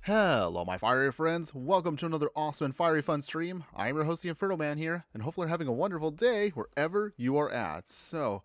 Hello my fiery friends, welcome to another awesome and fiery fun stream. I am your host the Infernoman here, and hopefully you're having a wonderful day wherever you are at. So,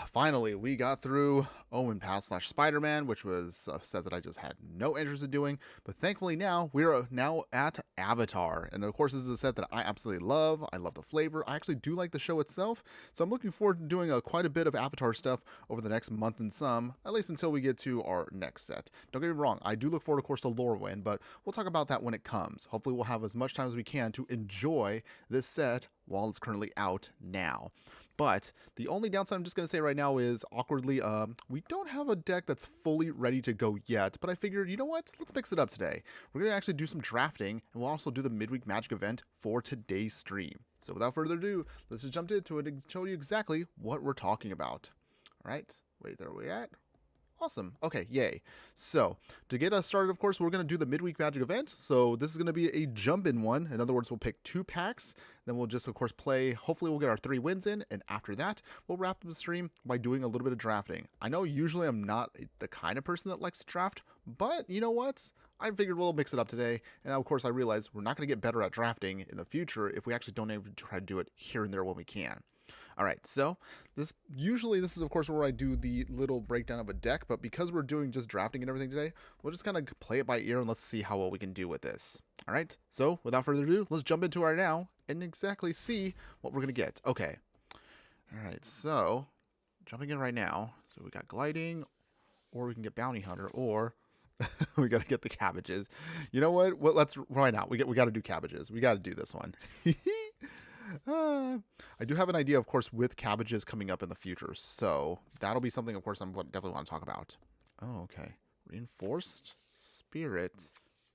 finally we got through Omen Pass / Spider-Man, which was a set that I just had no interest in doing, but thankfully now we're now at Avatar, and of course this is a set that I absolutely love. I love the flavor, I actually do like the show itself, so I'm looking forward to doing quite a bit of Avatar stuff over the next month and some, at least until we get to our next set. Don't get me wrong, I do look forward of course to Lorwyn, but we'll talk about that when it comes. Hopefully we'll have as much time as we can to enjoy this set while it's currently out now. But the only downside I'm just going to say right now is, awkwardly, we don't have a deck that's fully ready to go yet, but I figured, you know what, let's mix it up today. We're going to actually do some drafting, and we'll also do the Midweek Magic event for today's stream. So without further ado, let's just jump into it and show you exactly what we're talking about. Alright, wait, there we at? Awesome. Okay, yay. So, to get us started, of course, we're going to do the Midweek Magic event. So, this is going to be a jump-in one. In other words, we'll pick 2 packs. Then we'll just, of course, play. Hopefully, we'll get our 3 wins in. And after that, we'll wrap up the stream by doing a little bit of drafting. I know usually I'm not the kind of person that likes to draft, but you know what? I figured we'll mix it up today. And of course, I realize we're not going to get better at drafting in the future if we actually don't even try to do it here and there when we can. Alright, so this is of course where I do the little breakdown of a deck, but because we're doing just drafting and everything today, we'll just kind of play it by ear and let's see how well we can do with this. Alright, so without further ado, let's jump into it now and exactly see what we're going to get. Okay, alright, so jumping in right now, so we got gliding, or we can get bounty hunter, or we got to get the cabbages. You know what? Well, why not? We got to do cabbages. We got to do this one. I do have an idea, of course, with cabbages coming up in the future, so that'll be something, of course, I'm definitely want to talk about. Oh, okay. Reinforced, Spirit,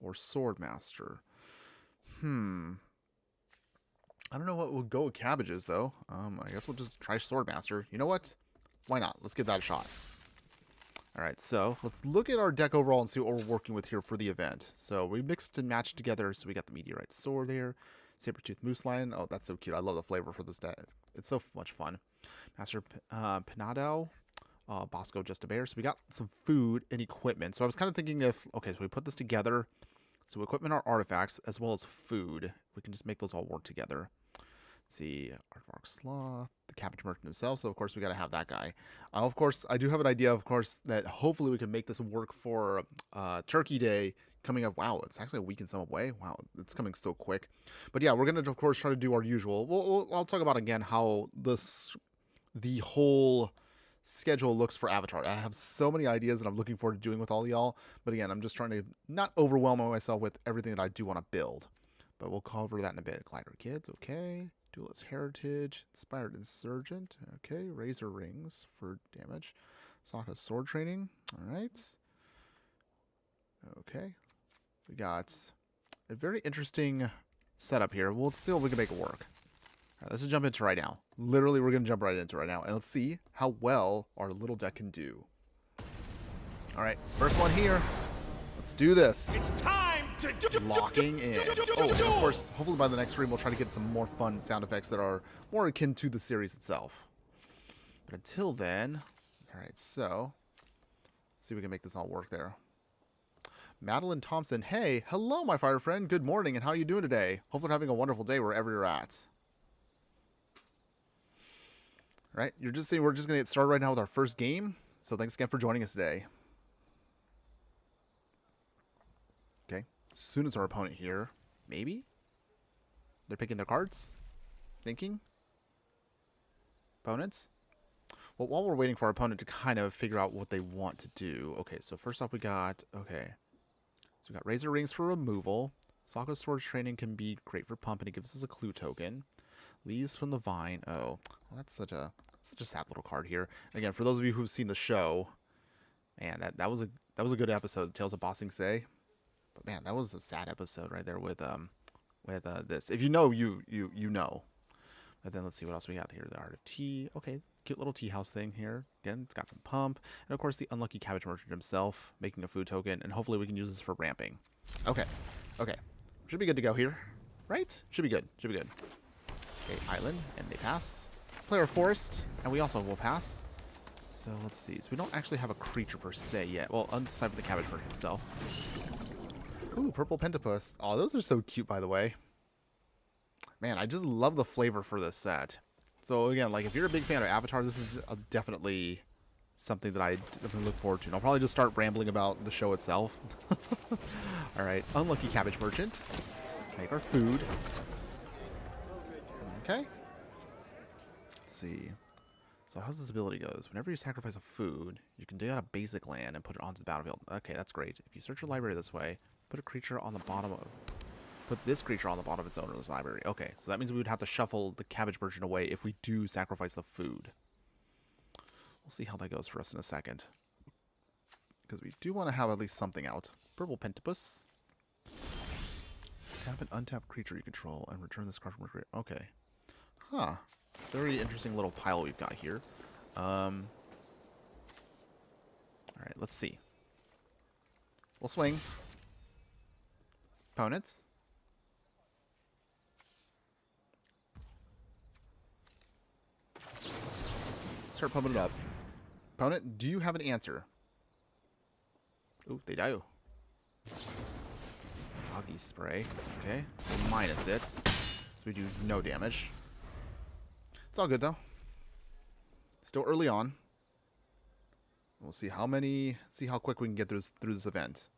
or Swordmaster. I don't know what will go with cabbages, though. I guess we'll just try Swordmaster. You know what? Why not? Let's give that a shot. Alright, so let's look at our deck overall and see what we're working with here for the event. So we mixed and matched together, so we got the Meteorite Sword there. Saber-tooth Moose Lion. Oh, that's so cute. I love the flavor for this deck. It's so much fun. Master Pinado. Bosco Just a Bear. So we got some food and equipment. So I was kind of thinking if, okay, so we put this together. So equipment are artifacts as well as food. We can just make those all work together. Let's see. Aardvark Sloth. The Cabbage Merchant himself. So of course we got to have that guy. Of course, I do have an idea, of course, that hopefully we can make this work for Turkey Day coming up. Wow, it's actually a week and some away. Wow, it's coming so quick. But yeah, we're gonna of course try to do our usual. I'll talk about again how the whole schedule looks for Avatar. I have so many ideas that I'm looking forward to doing with all y'all. But again, I'm just trying to not overwhelm myself with everything that I do want to build. But we'll cover that in a bit. Glider Kids, okay. Duelist Heritage, Inspired Insurgent, okay. Razor Rings for damage. Sokka Sword Training, all right. Okay. We got a very interesting setup here. We'll see if we can make it work. All right, let's just jump into it right now. Literally, we're going to jump right into it right now. And let's see how well our little deck can do. All right, first one here. Let's do this. It's time to locking in. Oh, and of course, hopefully by the next stream, we'll try to get some more fun sound effects that are more akin to the series itself. But until then, all right, so let's see if we can make this all work there. Madeline Thompson, hey, hello, my fire friend. Good morning, and how are you doing today? Hopefully having a wonderful day wherever you're at. All right, you're just saying we're just going to get started right now with our first game. So thanks again for joining us today. Okay, as soon as our opponent here, maybe? They're picking their cards? Thinking? Opponents? Well, while we're waiting for our opponent to kind of figure out what they want to do. Okay, so first off we got, okay. So we got Razor Rings for removal. Sokka Sword Training can be great for pump, and it gives us a clue token. Leaves from the Vine. Oh, well, that's such a sad little card here. Again, for those of you who've seen the show, man, that was a good episode, Tales of Ba Sing Se. But man, that was a sad episode right there with this. If you know, you know. But then let's see what else we got here. The Art of Tea. Okay, cute little tea house thing here. Again, it's got some pump. And of course, the unlucky Cabbage Merchant himself, making a food token. And hopefully we can use this for ramping. Okay. Okay. Should be good to go here. Right? Should be good. Should be good. Okay, island. And they pass. Player forest. And we also will pass. So let's see. So we don't actually have a creature per se yet. Well, aside from the Cabbage Merchant himself. Ooh, purple pentapus. Oh, those are so cute, by the way. Man, I just love the flavor for this set. So again, like if you're a big fan of Avatar, this is definitely something that I definitely look forward to. And I'll probably just start rambling about the show itself. All right, unlucky cabbage merchant. Make our food. Okay. Let's see. So how's this ability goes? Whenever you sacrifice a food, you can dig out a basic land and put it onto the battlefield. Okay, that's great. If you search your library this way, put a creature on the bottom of... Put this creature on the bottom of its owner's library. Okay, so that means we would have to shuffle the cabbage merchant away if we do sacrifice the food. We'll see how that goes for us in a second. Because we do want to have at least something out. Purple pentapus. Tap an untapped creature you control and return this card from your grave. Okay. Huh. Very interesting little pile we've got here. Alright, let's see. We'll swing. Opponents. Start pumping it up. Opponent, do you have an answer? Ooh, they do. Foggy spray. Okay. Minus it. So we do no damage. It's all good though. Still early on. We'll see how quick we can get through this event.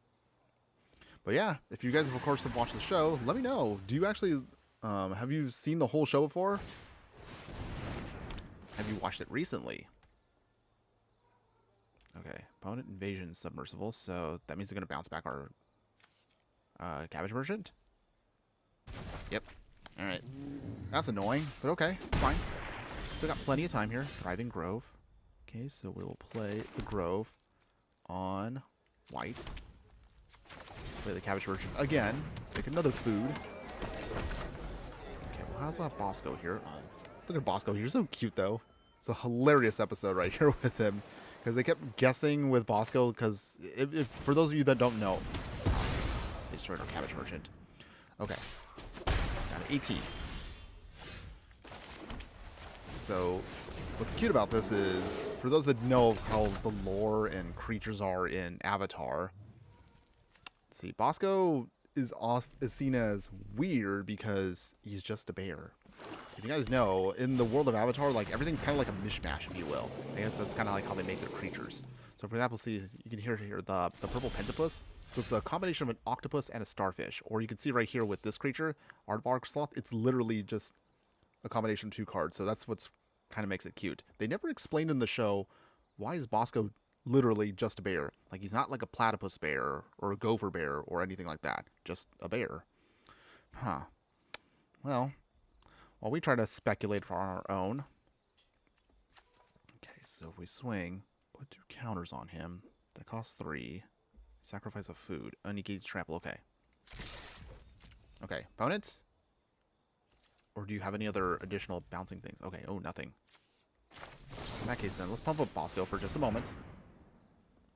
But yeah, if you guys of course have watched the show, let me know. Do you actually have you seen the whole show before? Have you watched it recently? Okay, opponent invasion submersible, so that means they're gonna bounce back our cabbage merchant. Yep. Alright. That's annoying, but okay, fine. Still got plenty of time here. Thriving Grove. Okay, so we will play the Grove on white. Play the cabbage merchant again. Make another food. Okay, well, how's that Bosco here? Look at Bosco. You're so cute, though. It's a hilarious episode right here with him. Because they kept guessing with Bosco, because for those of you that don't know, they destroyed our cabbage merchant. Okay. Got an 18. So, what's cute about this is, for those that know how the lore and creatures are in Avatar, let's see, Bosco is seen as weird because he's just a bear. If you guys know, in the world of Avatar, like everything's kind of like a mishmash, if you will. I guess that's kind of like how they make their creatures. So, for example, see, you can hear here the purple pentapus. So it's a combination of an octopus and a starfish. Or you can see right here with this creature, Aardvark Sloth. It's literally just a combination of two cards. So that's what's kind of makes it cute. They never explained in the show why is Bosco literally just a bear. Like he's not like a platypus bear or a gopher bear or anything like that. Just a bear. Huh. Well, while we try to speculate for our own. Okay, so if we swing, put 2 counters on him. That costs 3. Sacrifice of food. Unengaged trample. Okay. Okay, opponents? Or do you have any other additional bouncing things? Okay, oh, nothing. In that case, then, let's pump up Bosco for just a moment.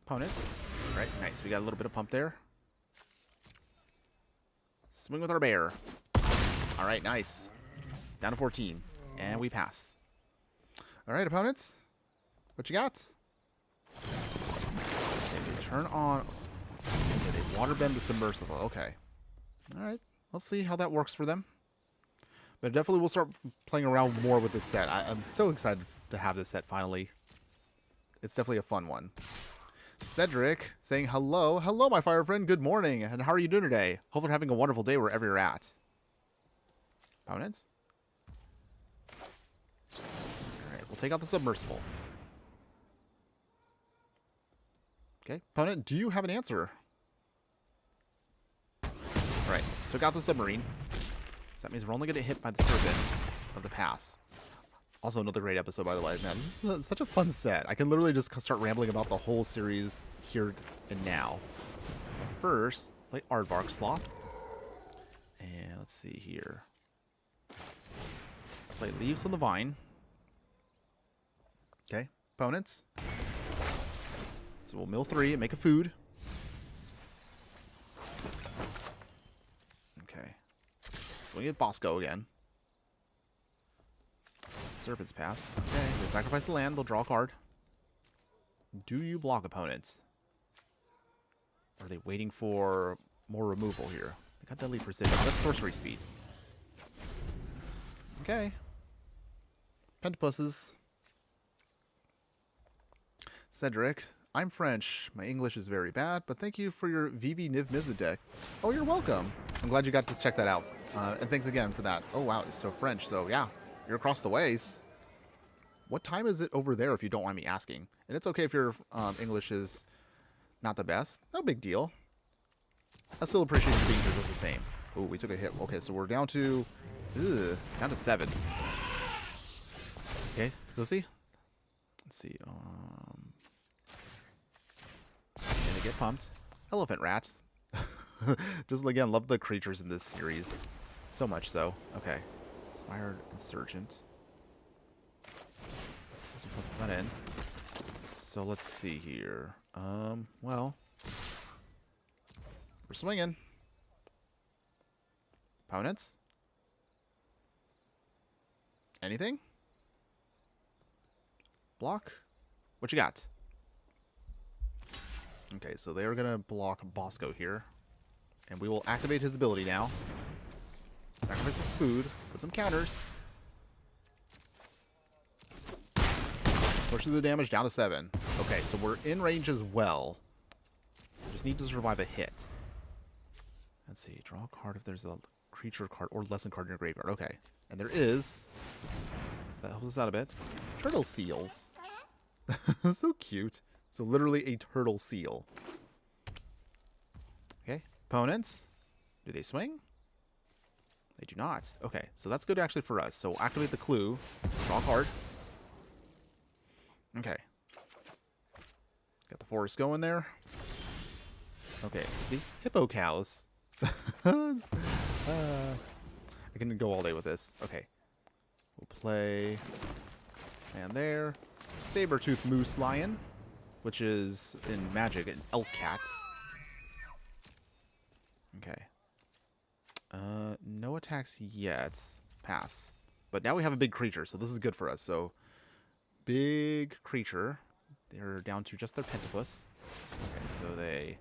Opponents. All right, nice. We got a little bit of pump there. Swing with our bear. All right, nice. Down to 14. And we pass. All right, opponents. What you got? Okay, they turn on... Okay, they waterbend the submersible. Okay. All right. Let's see how that works for them. But definitely we'll start playing around more with this set. I'm so excited to have this set finally. It's definitely a fun one. Cedric saying hello. Hello, my fire friend. Good morning. And how are you doing today? Hope you're having a wonderful day wherever you're at. Opponents? Alright, we'll take out the submersible. Okay, opponent, do you have an answer? Alright, took out the submarine. So that means we're only going to hit by the Serpent of the Pass. Also another great episode, by the way. Man, this is such a fun set. I can literally just start rambling about the whole series here and now. First, play Aardvark Sloth. And let's see here. Play Leaves on the Vine. Okay, opponents. So we'll mill 3 and make a food. Okay. So we get Bosco again. Serpent's Pass. Okay, they sacrifice the land, they'll draw a card. Do you block opponents? Are they waiting for more removal here. They got deadly precision. That's sorcery speed. Okay. Pentapusses. Cedric. I'm French. My English is very bad, but thank you for your Vivi Niv Mizzet deck. Oh, you're welcome. I'm glad you got to check that out. And thanks again for that. Oh, wow. It's so French. So, yeah. You're across the ways. What time is it over there, if you don't mind me asking? And it's okay if your English is not the best. No big deal. I still appreciate you being here just the same. Oh, we took a hit. Okay, so we're down to... down to 7. Okay, so see? Let's see. Gonna get pumped. Elephant rats. Just, again, love the creatures in this series. So much so. Okay. Inspired Insurgent. Let's put that in. So let's see here. Well, we're swinging. Opponents? Anything? Block? What you got? Okay, so they are gonna block Bosco here. And we will activate his ability now. Sacrifice some food. Put some counters. Push through the damage down to 7. Okay, so we're in range as well. Just need to survive a hit. Let's see. Draw a card if there's a creature card or lesson card in your graveyard. Okay. And there is. So that helps us out a bit. Turtle seals. So cute. So literally a turtle seal. Okay. Opponents. Do they swing? They do not. Okay. So that's good actually for us. So activate the clue. Draw a card. Okay. Got the forest going there. Okay, see? Hippo cows. I can go all day with this. Okay. We'll play... And there. Saber-tooth moose lion. Which is, in Magic, an elk cat. Okay. No attacks yet. Pass. But now we have a big creature, so this is good for us. So... Big creature. They're down to just their Pentapus. Okay, so they...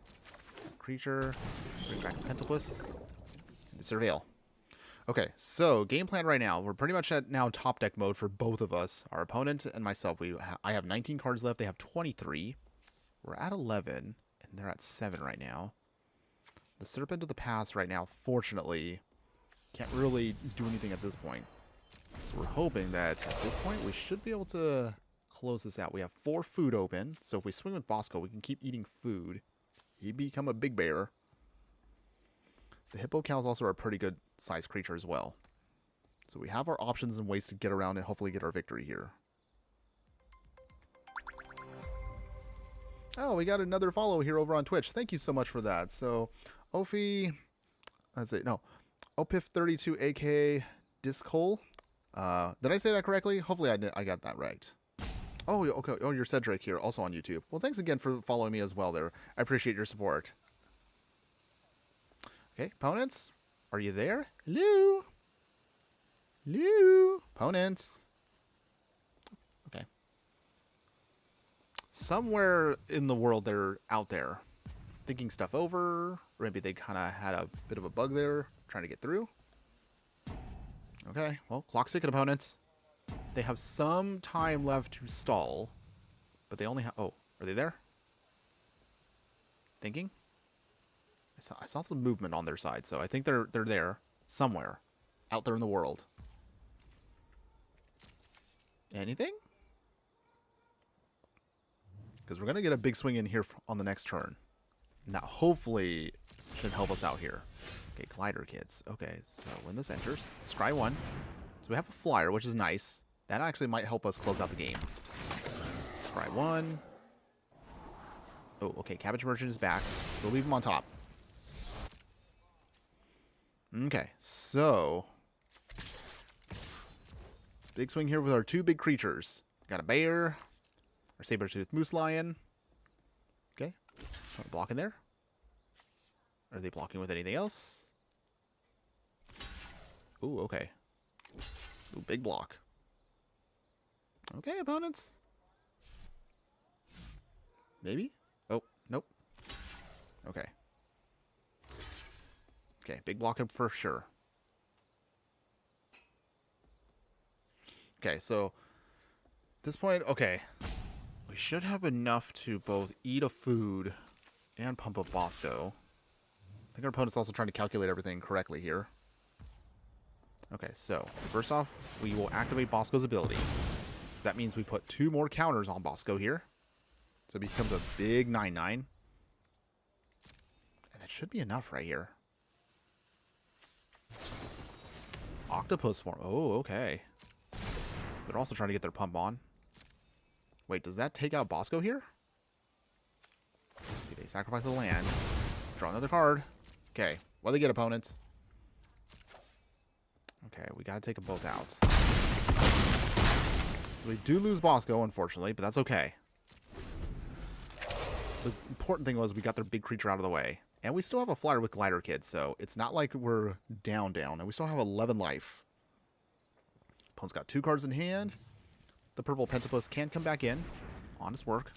Creature. Bring back Pentapus. And Surveil. Okay, so game plan right now. We're pretty much at now top deck mode for both of us. Our opponent and myself. I have 19 cards left. They have 23. We're at 11. And they're at 7 right now. The Serpent of the Past right now, fortunately, can't really do anything at this point. So we're hoping that at this point we should be able to close this out. We have 4 food open, so if we swing with Bosco, we can keep eating food. He'd become a big bear. The Hippo cows also are a pretty good sized creature as well. So we have our options and ways to get around and hopefully get our victory here. Oh, we got another follow here over on Twitch. Thank you so much for that. So, Ophi, let's see, no, Opif32 aka Discol. Did I say that correctly? Hopefully I got that right. Oh, okay. Oh, you're Cedric here, also on YouTube. Well, thanks again for following me as well there. I appreciate your support. Okay, opponents, are you there? Hello? Hello? Opponents. Okay. Somewhere in the world they're out there thinking stuff over, or maybe they kind of had a bit of a bug there trying to get through. Okay, well, clock's ticking, opponents. They have some time left to stall, but they only have... Oh, are they there? Thinking? I saw some movement on their side, so I think they're there somewhere out there in the world. Anything? Because we're going to get a big swing in here on the next turn. That hopefully should help us out here. Okay, glider kids. Okay, so when this enters, scry 1. So we have a flyer, which is nice. That actually might help us close out the game. Scry 1. Oh, okay, Cabbage Merchant is back. We'll leave him on top. Okay, so... Big swing here with our 2 big creatures. Got a bear. Our saber-toothed moose lion. Okay. Block in there. Are they blocking with anything else? Ooh, okay. Ooh, big block. Okay, opponents. Maybe? Oh, nope. Okay. Okay, big block for sure. Okay, so at this point, okay. We should have enough to both eat a food and pump up Bosco. I think our opponent's also trying to calculate everything correctly here. Okay, so first off, we will activate Bosco's ability. That means we put 2 more counters on Bosco here. So it becomes a big 9/9. And that should be enough right here. Octopus form. Oh, okay. They're also trying to get their pump on. Wait, does that take out Bosco here? Let's see, they sacrifice the land. Draw another card. Okay, what do they get, opponents? Okay, we gotta take them both out. So we do lose Bosco, unfortunately, but that's okay. The important thing was we got their big creature out of the way. And we still have a flyer with Glider Kid, so it's not like we're down, and we still have 11 life. Opponent's got 2 cards in hand. The purple Pentapus can come back in. Honest work.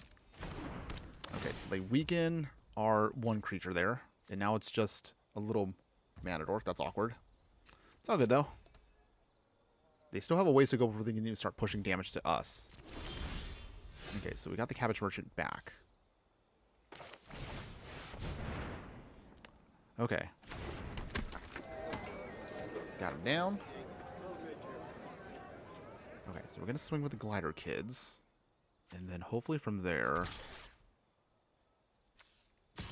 Okay, so they weaken our 1 creature there. And now it's just a little Matador. That's awkward. It's all good, though. They still have a ways to go before they can even start pushing damage to us. Okay, so we got the Cabbage Merchant back. Okay. Got him down. Okay, so we're going to swing with the Glider Kids. And then hopefully from there...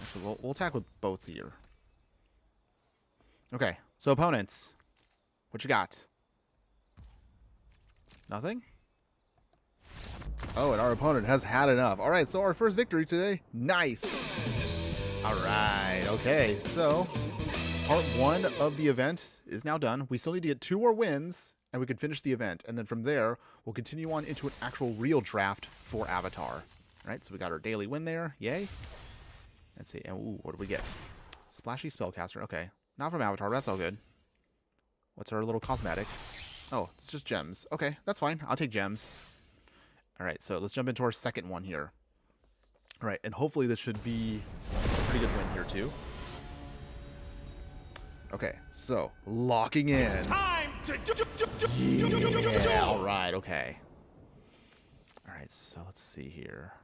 Actually, we'll attack with both here. Okay, so opponents. What you got? Nothing? Oh, and our opponent has had enough. All right, so our first victory today. Nice. All right, okay, so part 1 of the event is now done. We still need to get 2 more wins, and we can finish the event. And then from there, we'll continue on into an actual real draft for Avatar. All right, so we got our daily win there. Yay. Let's see. And ooh, what do we get? Splashy Spellcaster. Okay, not from Avatar, but that's all good. What's our little cosmetic? Oh, it's just gems. Okay, that's fine. I'll take gems. All right, so let's jump into our second one here. All right, and hopefully this should be a pretty good win here too. Okay, so locking in. It's time to yeah, all right, okay. All right, so let's see here.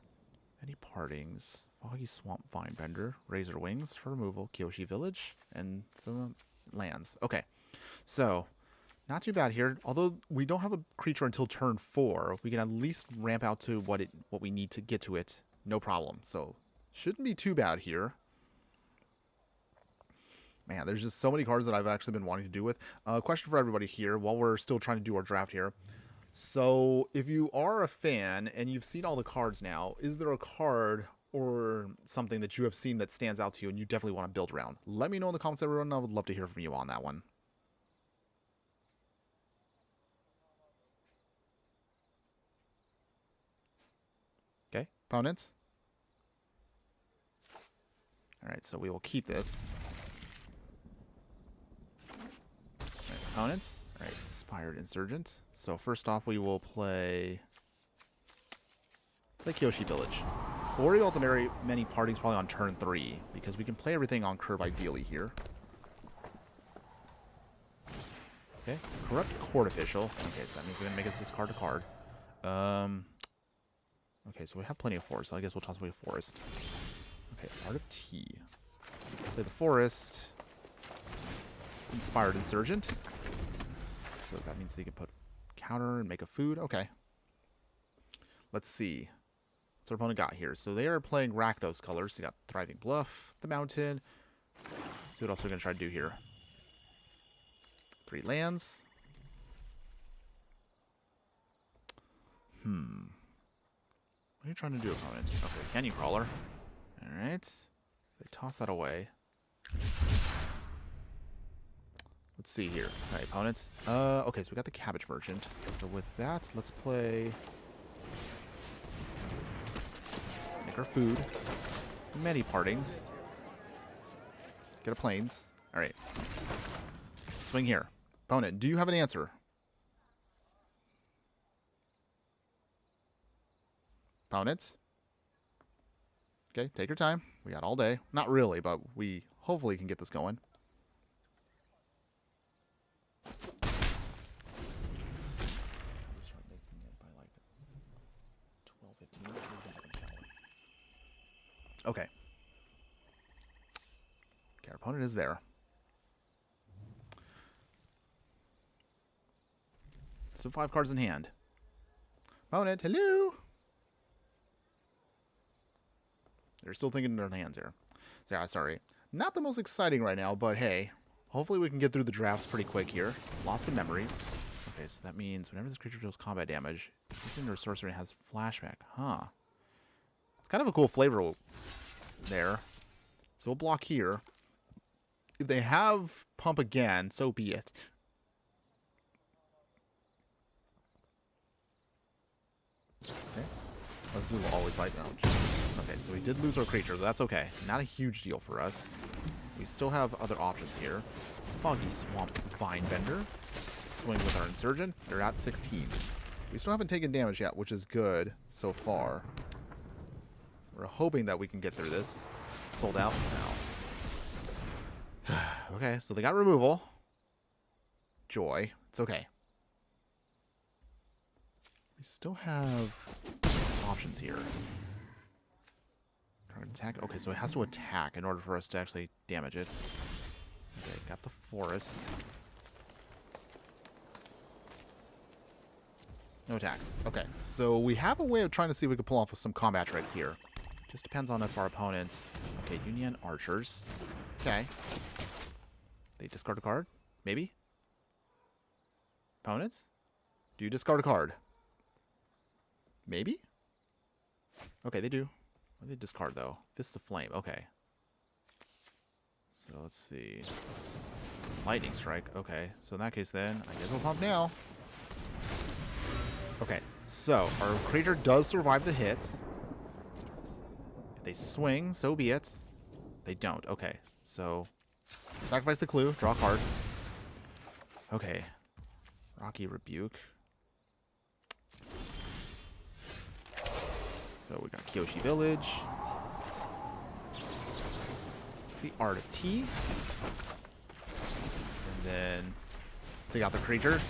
Any partings? Foggy Swamp Vinebender, Razor Wings for removal, Kyoshi Village, and some lands. Okay, so not too bad here. Although we don't have a creature until turn 4, we can at least ramp out to what we need to get to it. No problem. So shouldn't be too bad here. Man, there's just so many cards that I've actually been wanting to do with. Question for everybody here while we're still trying to do our draft here. So if you are a fan and you've seen all the cards now, is there a card or something that you have seen that stands out to you and you definitely want to build around? Let me know in the comments, everyone. I would love to hear from you on that one. Okay, opponents. All right, so we will keep this. All right, opponents. All right, Inspired Insurgent. So first off, we will play Kyoshi Village. We'll worry about the many partings probably on turn 3, because we can play everything on curve ideally here. Okay, Corrupt Court Official. Okay, so that means we're going to make us discard a card. Okay, so we have plenty of forest, so I guess we'll toss away a forest. Okay, Art of Tea. Play the forest. Inspired Insurgent. So that means they can put counter and make a food. Okay. Let's see. What's our opponent got here? So they are playing Rakdos colors. They got Thriving Bluff, the Mountain. See what else we're going to try to do here. 3 lands. What are you trying to do, opponent? Okay, Canyon Crawler. Alright. They toss that away. Let's see here. Alright, opponents. Okay, so we got the Cabbage Merchant. So with that, let's play... Make our food. Many partings. Get a Plains. Alright. Swing here. Opponent, do you have an answer? Opponents? Okay, take your time. We got all day. Not really, but we hopefully can get this going. Okay. Okay, our opponent is there. So 5 cards in hand. Opponent, hello! They're still thinking in their hands here. So, sorry. Not the most exciting right now, but hey. Hopefully we can get through the drafts pretty quick here. Lost the memories. Okay, so that means whenever this creature deals combat damage, using their sorcery has flashback. Huh. It's kind of a cool flavor there. So we'll block here. If they have pump again, so be it. Okay. Let's do always light damage. Okay, so we did lose our creature, but that's okay. Not a huge deal for us. We still have other options here. Foggy Swamp Vinebender. Swing with our Insurgent. They're at 16. We still haven't taken damage yet, which is good so far. We're hoping that we can get through this. Sold out now. Okay, so they got removal. Joy. It's okay. We still have options here. Attack. Okay, so it has to attack in order for us to actually damage it. Okay, got the forest. No attacks. Okay, so we have a way of trying to see if we can pull off some combat tricks here. Just depends on if our opponents... Okay, Union Archers. Okay. They discard a card? Maybe? Opponents? Do you discard a card? Maybe? Okay, they do. What do they discard, though? Fist of Flame. Okay. So, let's see. Lightning Strike. Okay. So, in that case, then, I guess we'll pump now. Okay. So, our creature does survive the hit. If they swing, so be it. They don't. Okay. So, sacrifice the clue. Draw a card. Okay. Rocky Rebuke. So we got Kyoshi Village. The Art of Tea. And then take out the creature.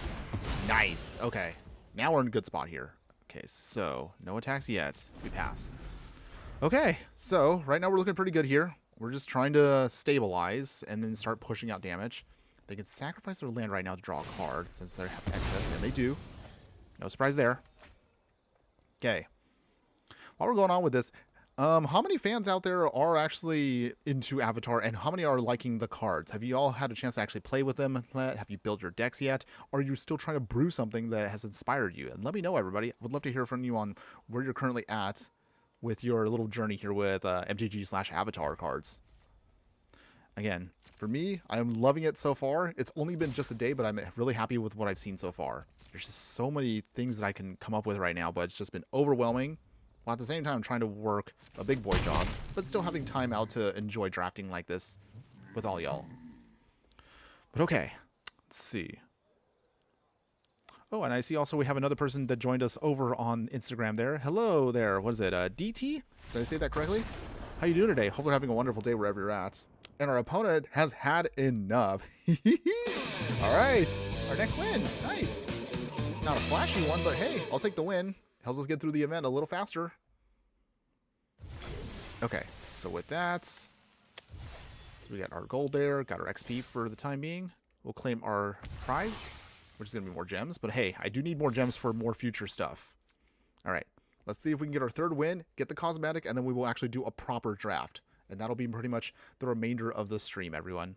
Nice. Okay. Now we're in a good spot here. Okay, so no attacks yet. We pass. Okay, so right now we're looking pretty good here. We're just trying to stabilize and then start pushing out damage. They can sacrifice their land right now to draw a card since they have excess, and they do. No surprise there. Okay. While we're going on with this, how many fans out there are actually into Avatar, and how many are liking the cards? Have you all had a chance to actually play with them? Have you built your decks yet? Or are you still trying to brew something that has inspired you? And let me know, everybody. I would love to hear from you on where you're currently at with your little journey here with MTG/Avatar cards. Again, for me, I'm loving it so far. It's only been just a day, but I'm really happy with what I've seen so far. There's just so many things that I can come up with right now, but it's just been overwhelming. While at the same time trying to work a big boy job, but still having time out to enjoy drafting like this with all y'all. But okay, let's see. Oh, and I see also we have another person that joined us over on Instagram there. Hello there. What is it? DT? Did I say that correctly? How you doing today? Hopefully having a wonderful day wherever you're at. And our opponent has had enough. All right, our next win. Nice. Not a flashy one, but hey, I'll take the win. Helps us get through the event a little faster. Okay, so with that, so we got our gold there, got our XP for the time being. We'll claim our prize, which is going to be more gems. But hey, I do need more gems for more future stuff. All right, let's see if we can get our third win, get the cosmetic, and then we will actually do a proper draft. And that'll be pretty much the remainder of the stream, everyone.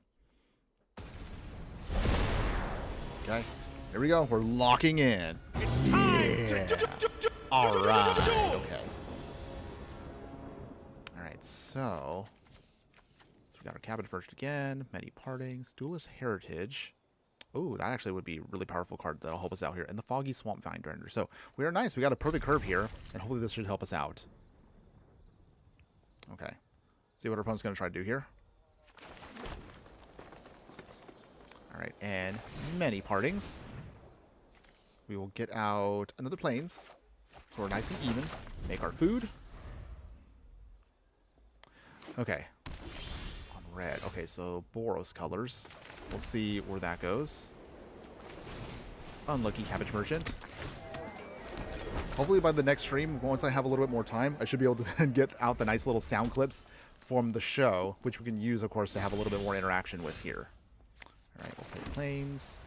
Okay, here we go. We're locking in. It's time. All right. Okay. All right. So we got our cabbage perched again. Many partings. Duelist heritage. Oh, that actually would be a really powerful card that'll help us out here. And the foggy swamp vinebender. So we are nice. We got a perfect curve here, and hopefully this should help us out. Okay. See what our opponent's going to try to do here. All right, and many partings. We will get out another plains. So we're nice and even. Make our food. Okay. On red. Okay, so Boros colors. We'll see where that goes. Unlucky cabbage merchant. Hopefully by the next stream, once I have a little bit more time, I should be able to then get out the nice little sound clips from the show, which we can use, of course, to have a little bit more interaction with here. All right, we'll play Plains.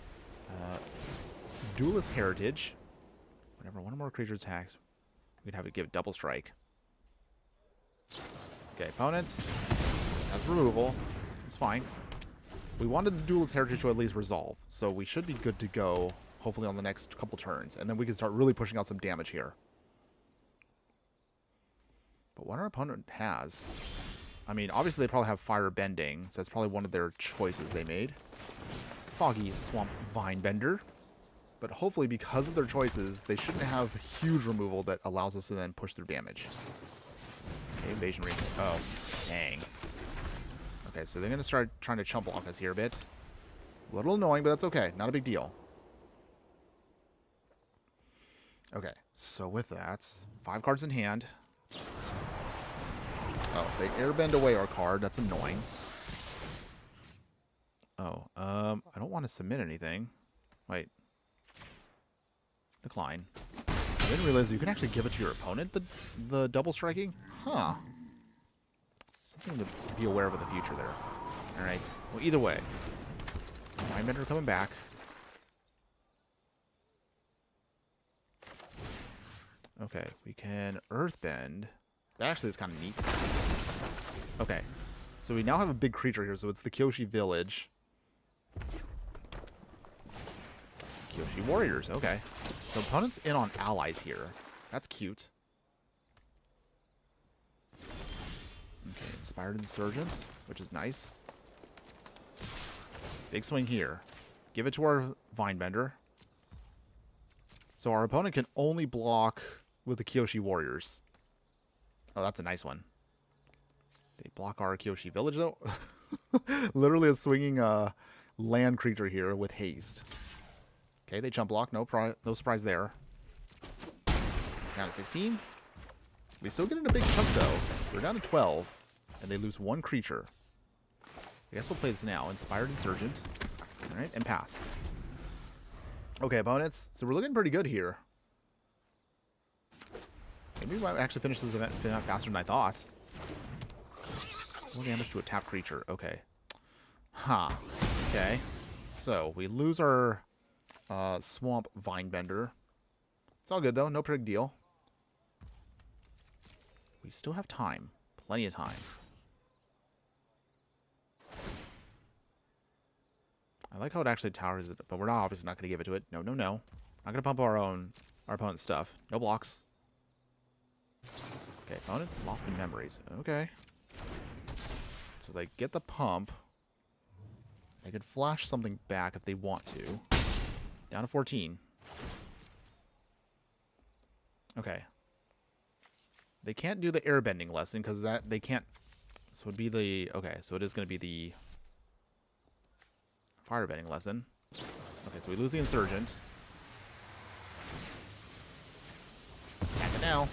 Duelist Heritage. Whenever one or more creature attacks, we can have it give double strike. Okay, opponents. That's removal. It's fine. We wanted the Duelist Heritage to at least resolve, so we should be good to go, hopefully on the next couple turns, and then we can start really pushing out some damage here. But what our opponent has... I mean, obviously they probably have Fire Bending, so that's probably one of their choices they made. Foggy Swamp Vinebender. But hopefully, because of their choices, they shouldn't have huge removal that allows us to then push through damage. Okay, Invasion Ring. Oh, dang. Okay, so they're going to start trying to chump block us here a bit. A little annoying, but that's okay. Not a big deal. Okay, so with that, 5 cards in hand. Oh, they airbend away our card. That's annoying. Oh, I don't want to submit anything. Wait. Decline. I didn't realize you can actually give it to your opponent, the double striking? Huh. Something to be aware of in the future there. Alright. Well, either way. Mindbender coming back. Okay, we can Earthbend. That actually is kind of neat. Okay. So we now have a big creature here, so it's the Kyoshi Village. Kyoshi Warriors, okay. So opponent's in on allies here. That's cute. Okay, Inspired Insurgent, which is nice. Big swing here. Give it to our Vinebender. So our opponent can only block with the Kyoshi Warriors. Oh, that's a nice one. They block our Kyoshi Village, though. Literally a swinging land creature here with haste. Okay, they jump block. No surprise there. Down to 16. We still get in a big chunk, though. We're down to 12, and they lose 1 creature. I guess we'll play this now. Inspired Insurgent. All right, and pass. Okay, opponents. So we're looking pretty good here. Maybe we might actually finish this event faster than I thought. More damage to a tapped creature. Okay. Huh. Okay. So we lose our Swamp Vinebender. It's all good, though. No big deal. We still have time. Plenty of time. I like how it actually towers it, but we're not obviously not going to give it to it. No, no, no. Not going to pump our opponent's stuff. No blocks. Okay, opponent lost in memories. Okay. So they get the pump. They could flash something back if they want to. Down to 14. Okay. They can't do the airbending lesson because that they can't. So it would be the okay. So it is going to be the firebending lesson. Okay, so we lose the insurgent. Attack it now.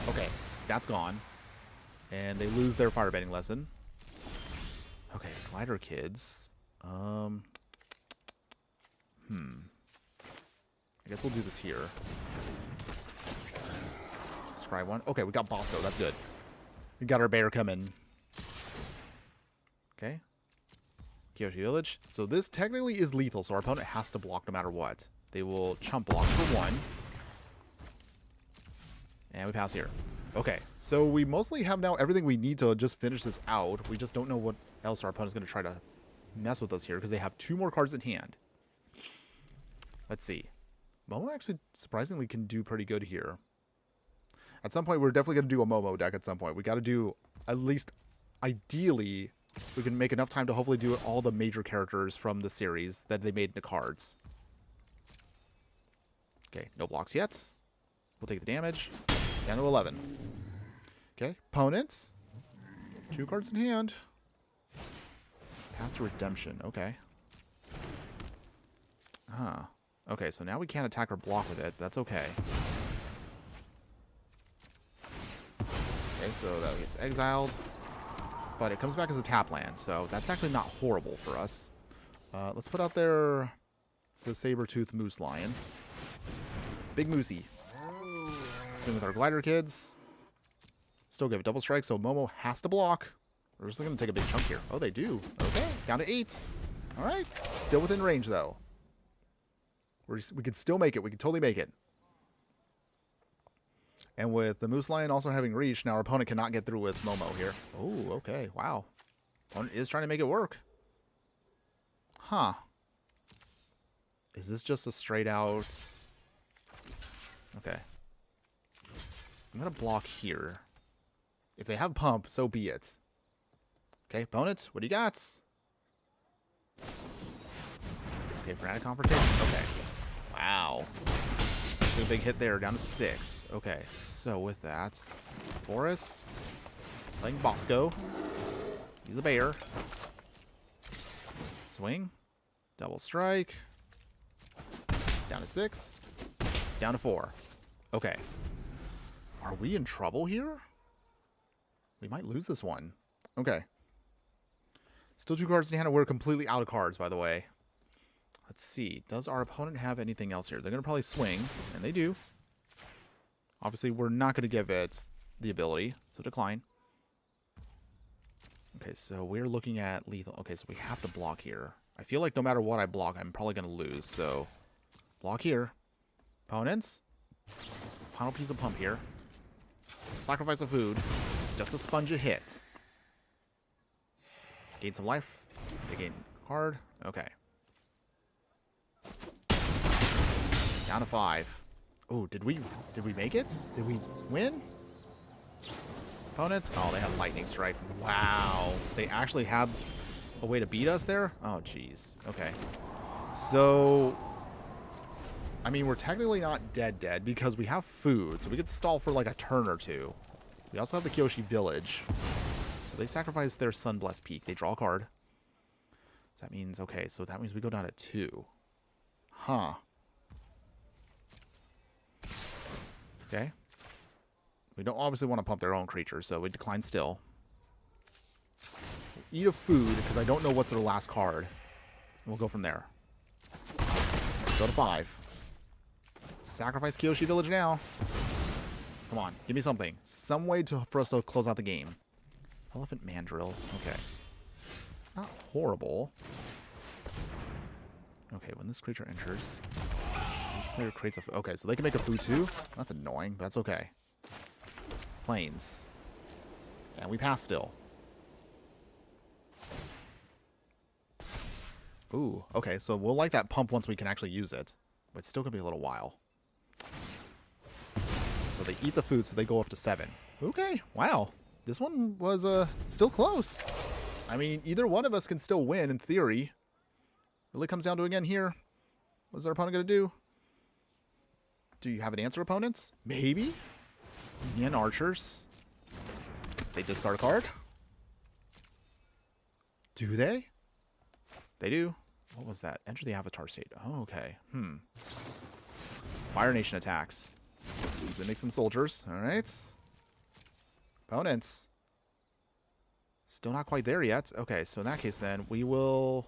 Okay, that's gone. And they lose their firebending lesson. Okay, glider kids. I guess we'll do this here. Scry 1. Okay, we got Bosco. That's good. We got our bear coming. Okay. Kyoshi Village. So this technically is lethal, so our opponent has to block no matter what. They will chump block for 1. And we pass here. Okay, so we mostly have now everything we need to just finish this out. We just don't know what else our opponent's going to try to mess with us here because they have 2 more cards in hand. Let's see. Momo actually surprisingly can do pretty good here. At some point, we're definitely going to do a Momo deck at some point. We got to do, at least, ideally, we can make enough time to hopefully do all the major characters from the series that they made into cards. Okay, no blocks yet. We'll take the damage. Down to 11. Okay, opponents. 2 cards in hand. Path to Redemption. Okay. Okay, so now we can't attack or block with it. That's okay. Okay, so that gets exiled. But it comes back as a tap land, so that's actually not horrible for us. Let's put out there the Saber-Tooth Moose Lion. Big Moosey. Swing with our glider kids. Still give double strike, so Momo has to block. We're just going to take a big chunk here. Oh, they do. Okay, down to 8. All right. Still within range, though. We can still make it. We can totally make it. And with the Moose Lion also having reach, now our opponent cannot get through with Momo here. Oh, okay. Wow. Opponent is trying to make it work. Huh. Is this just a straight out... Okay. I'm going to block here. If they have pump, so be it. Okay, opponent, what do you got? Okay, Fanatic Confrontation. Okay. Wow. A big hit there, down to 6. Okay, so with that, Forest, playing Bosco. He's a bear. Swing. Double strike. Down to 6. Down to 4. Okay. Are we in trouble here? We might lose this one. Okay. Still 2 cards in hand, and we're completely out of cards, by the way. Let's see. Does our opponent have anything else here? They're going to probably swing, and they do. Obviously, we're not going to give it the ability, so decline. Okay, so we're looking at lethal. Okay, so we have to block here. I feel like no matter what I block, I'm probably going to lose, so block here. Opponents. Final piece of pump here. Sacrifice of food. Just a sponge a hit. Gain some life. They gain a card. Okay. Down to 5. Oh, did we make it? Did we win? Opponents? Oh, they have lightning strike. Wow. They actually had a way to beat us there? Oh, jeez. Okay. So, I mean, we're technically not dead because we have food, so we could stall for like a turn or two. We also have the Kyoshi Village. So they sacrifice their Sunblessed Peak. They draw a card. So that means, okay, so that means we go down to 2. Huh. Okay. We don't obviously want to pump their own creatures, so we decline still. We'll eat a food, because I don't know what's their last card. And we'll go from there. Go to 5. Sacrifice Kyoshi Village now. Come on, give me something. Some way for us to close out the game. Elephant Mandrill. Okay. It's not horrible. Okay, when this creature enters, each player creates a... Okay, so they can make a food too? That's annoying, but that's okay. Plains. And we pass still. Ooh, okay, so we'll like that pump once we can actually use it. But it's still going to be a little while. So they eat the food, so they go up to 7. Okay, wow. This one was still close. I mean, either one of us can still win, in theory. Really comes down to, again, here. What's our opponent going to do? Do you have an answer, opponents? Maybe? Indian Archers. They discard a card. Do they? They do. What was that? Enter the Avatar state. Oh, okay. Fire Nation attacks. They make some soldiers. All right. Opponents. Still not quite there yet. Okay, so in that case then, we will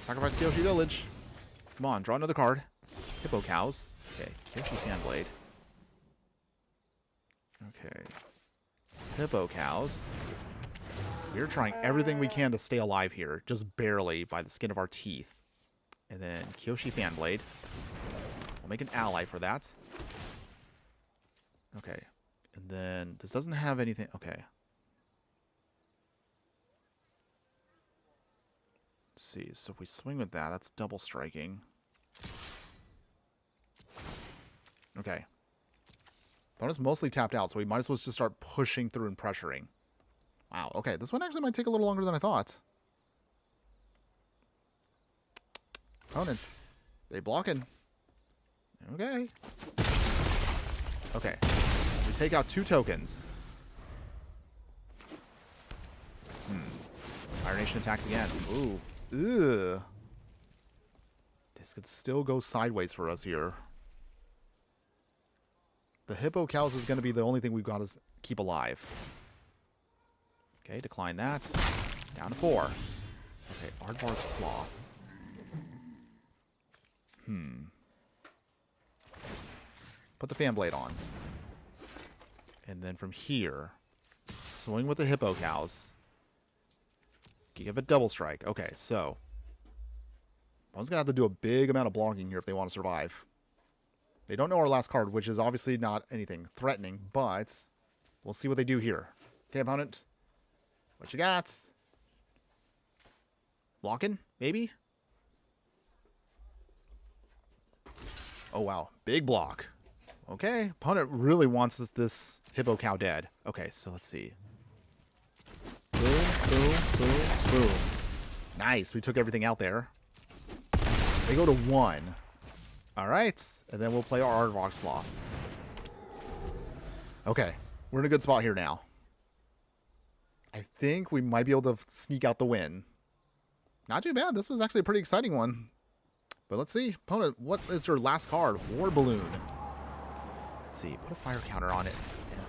sacrifice Kyoshi Village. Come on, draw another card. Hippo Cows. Okay, Kyoshi Fanblade. Okay. Hippo Cows. We're trying everything we can to stay alive here, just barely by the skin of our teeth. And then Kyoshi Fanblade. We'll make an ally for that. Okay. And then this doesn't have anything. Okay. Let's see. So if we swing with that, that's double striking. Okay. Opponent's mostly tapped out, so we might as well just start pushing through and pressuring. Wow. Okay. This one actually might take a little longer than I thought. Opponents. They blocking. Okay. Okay. We take out 2 tokens. Fire Nation attacks again. Ooh. Ugh. This could still go sideways for us here. The Hippo Cows is going to be the only thing we've got to keep alive. Okay, decline that. Down to 4. Okay, Aardvark Sloth. Put the fan blade on. And then from here, swing with the hippo cows. Give a double strike. Okay, so one's going to have to do a big amount of blocking here if they want to survive. They don't know our last card, which is obviously not anything threatening, but we'll see what they do here. Okay, opponent. What you got? Blocking? Maybe? Oh, wow. Big block. Okay. Opponent really wants this hippo cow dead. Okay, so let's see. Boom, boom, boom, boom. Nice. We took everything out there. They go to 1. All right. And then we'll play our Aardvark Sloth. Okay. We're in a good spot here now. I think we might be able to sneak out the win. Not too bad. This was actually a pretty exciting one. But let's see. Opponent, what is your last card? War Balloon. Let's see. Put a fire counter on it.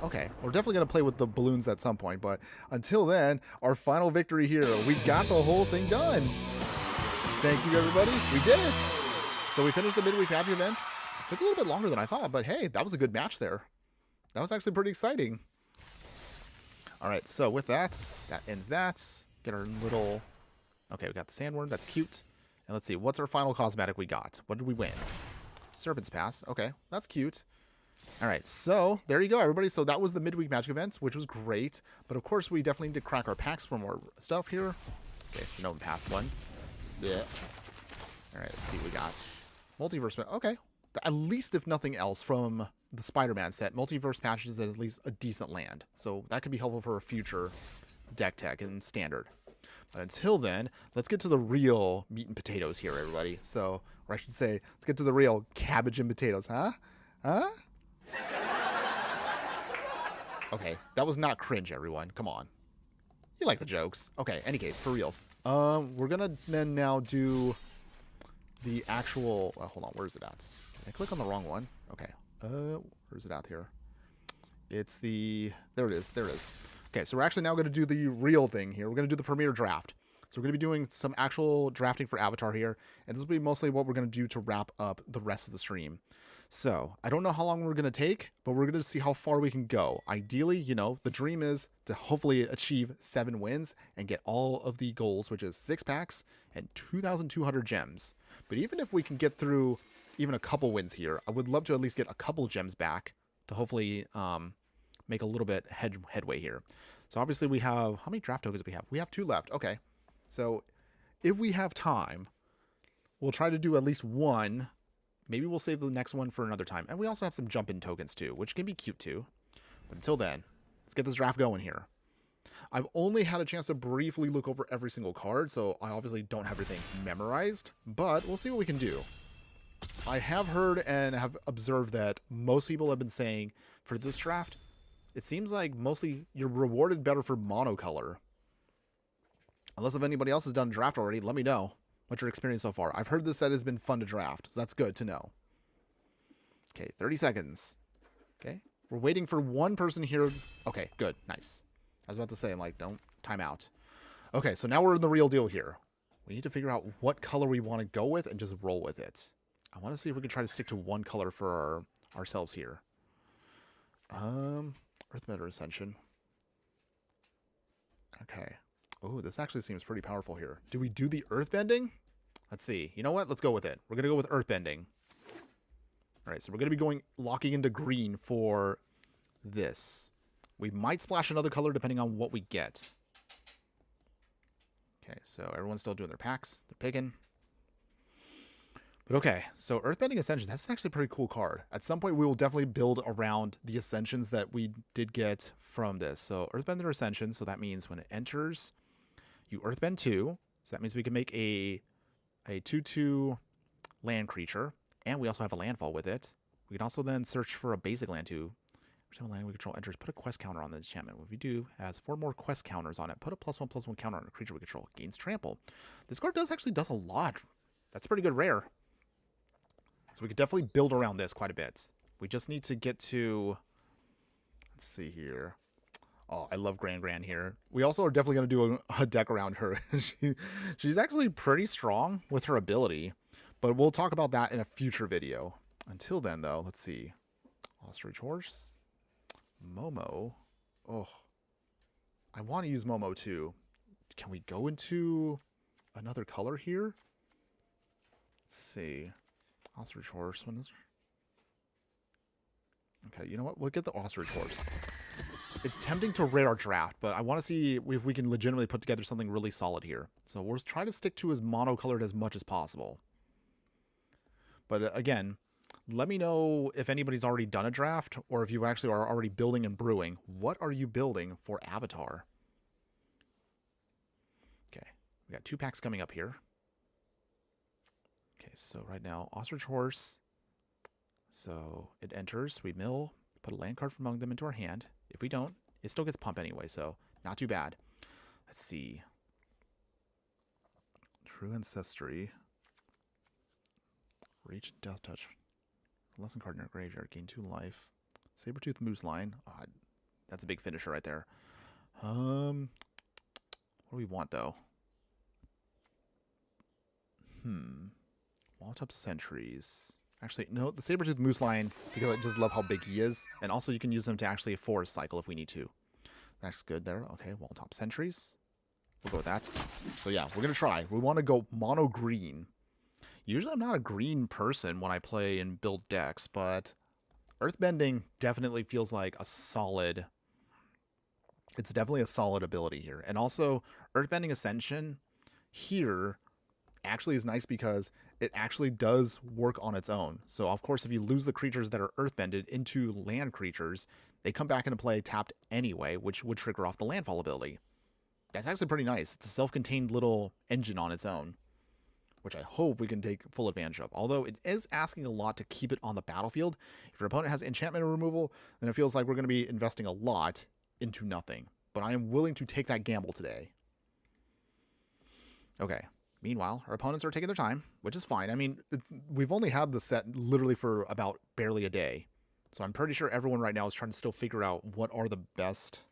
Okay. We're definitely going to play with the balloons at some point. But until then, our final victory here. We got the whole thing done. Thank you, everybody. We did it. So we finished the midweek Magic events. Took a little bit longer than I thought. But hey, that was a good match there. That was actually pretty exciting. All right. So with that, that ends that. Get our little... Okay, we got the sandworm. That's cute. And let's see, what's our final cosmetic we got? What did we win? Serpent's Pass. Okay, that's cute. All right, so there you go, everybody. So that was the midweek Magic events, which was great. But of course, we definitely need to crack our packs for more stuff here. Okay, it's an open path one. Yeah. All right, let's see what we got. Multiverse. Okay, at least if nothing else from the Spider-Man set, Multiverse Patches is at least a decent land. So that could be helpful for a future deck tech and standard. But until then, let's get to the real meat and potatoes here, everybody. So, or I should say, let's get to the real cabbage and potatoes, huh? Huh? Okay, that was not cringe, everyone. Come on. You like the jokes. Okay, any case, for reals. We're gonna then now do the actual... hold on, where's it at? Did I click on the wrong one? Okay. Where's it out here? It's the... There it is. There it is. Okay, so we're actually now going to do the real thing here. We're going to do the premiere draft. So we're going to be doing some actual drafting for Avatar here. And this will be mostly what we're going to do to wrap up the rest of the stream. So I don't know how long we're going to take, but we're going to see how far we can go. Ideally, you know, the dream is to hopefully achieve 7 wins and get all of the goals, which is 6 packs and 2,200 gems. But even if we can get through even a couple wins here, I would love to at least get a couple gems back to hopefully make a little bit headway here. So obviously we have, how many draft tokens do we have? We have 2 left. Okay. So if we have time, we'll try to do at least 1. Maybe we'll save the next one for another time. And we also have some jump-in tokens too, which can be cute too. But until then, let's get this draft going here. I've only had a chance to briefly look over every single card, so I obviously don't have everything memorized, but we'll see what we can do. I have heard and have observed that most people have been saying for this draft, it seems like mostly you're rewarded better for monocolor. Unless if anybody else has done a draft already, let me know what your experience so far. I've heard this set has been fun to draft, so that's good to know. Okay, 30 seconds. Okay, we're waiting for one person here. Okay, good, nice. I was about to say, I'm like, don't time out. Okay, so now we're in the real deal here. We need to figure out what color we want to go with and just roll with it. I want to see if we can try to stick to one color for ourselves here. Earthbender Ascension. Okay. Oh, this actually seems pretty powerful here. Do we do the Earthbending? Let's see. You know what? Let's go with it. We're going to go with Earthbending. All right, so we're going to be locking into green for this. We might splash another color depending on what we get. Okay, so everyone's still doing their packs. They're picking. But okay, so Earthbending Ascension, that's actually a pretty cool card. At some point, we will definitely build around the Ascensions that we did get from this. So Earthbender Ascension, so that means when it enters, you Earthbend 2. So that means we can make a 2/2 land creature. And we also have a landfall with it. We can also then search for a basic land too. Every time a land we control enters, put a quest counter on the enchantment. What we do has 4 more quest counters on it. Put a +1/+1 counter on a creature we control. Gains trample. This card actually does a lot. That's pretty good rare. So we could definitely build around this quite a bit. We just need to get to... Let's see here. Oh, I love Gran here. We also are definitely going to do a deck around her. She's actually pretty strong with her ability. But we'll talk about that in a future video. Until then, though, let's see. Ostrich Horse. Momo. Oh. I want to use Momo too. Can we go into another color here? Let's see. Ostrich Horse. Okay, you know what? We'll get the Ostrich Horse. It's tempting to rate our draft, but I want to see if we can legitimately put together something really solid here. So we're trying to stick to as monocolored as much as possible. But again, let me know if anybody's already done a draft or if you actually are already building and brewing. What are you building for Avatar? Okay, we got 2 packs coming up here. Okay, so right now, Ostrich Horse. So it enters, we mill, put a land card from among them into our hand. If we don't, it still gets pump anyway, so not too bad. Let's see. True Ancestry. Reach Death Touch. Lesson card in our graveyard. Gain 2 life. Sabertooth Moose Line. Oh, that's a big finisher right there. What do we want, though? Walltop Sentries. Actually, no, the Sabertooth Moose Line, because I just love how big he is. And also you can use them to actually forest cycle if we need to. That's good there. Okay, Walltop Sentries. We'll go with that. So yeah, we're going to try. We want to go mono green. Usually I'm not a green person when I play and build decks, but Earthbending definitely feels like a solid... It's definitely a solid ability here. And also, Earthbending Ascension here actually is nice because it actually does work on its own. So, of course, if you lose the creatures that are Earthbended into land creatures, they come back into play tapped anyway, which would trigger off the landfall ability. That's actually pretty nice. It's a self-contained little engine on its own, which I hope we can take full advantage of. Although it is asking a lot to keep it on the battlefield. If your opponent has enchantment removal, then it feels like we're going to be investing a lot into nothing. But I am willing to take that gamble today. Okay. Meanwhile, our opponents are taking their time, which is fine. I mean, we've only had the set literally for about barely a day. So I'm pretty sure everyone right now is trying to still figure out what are the best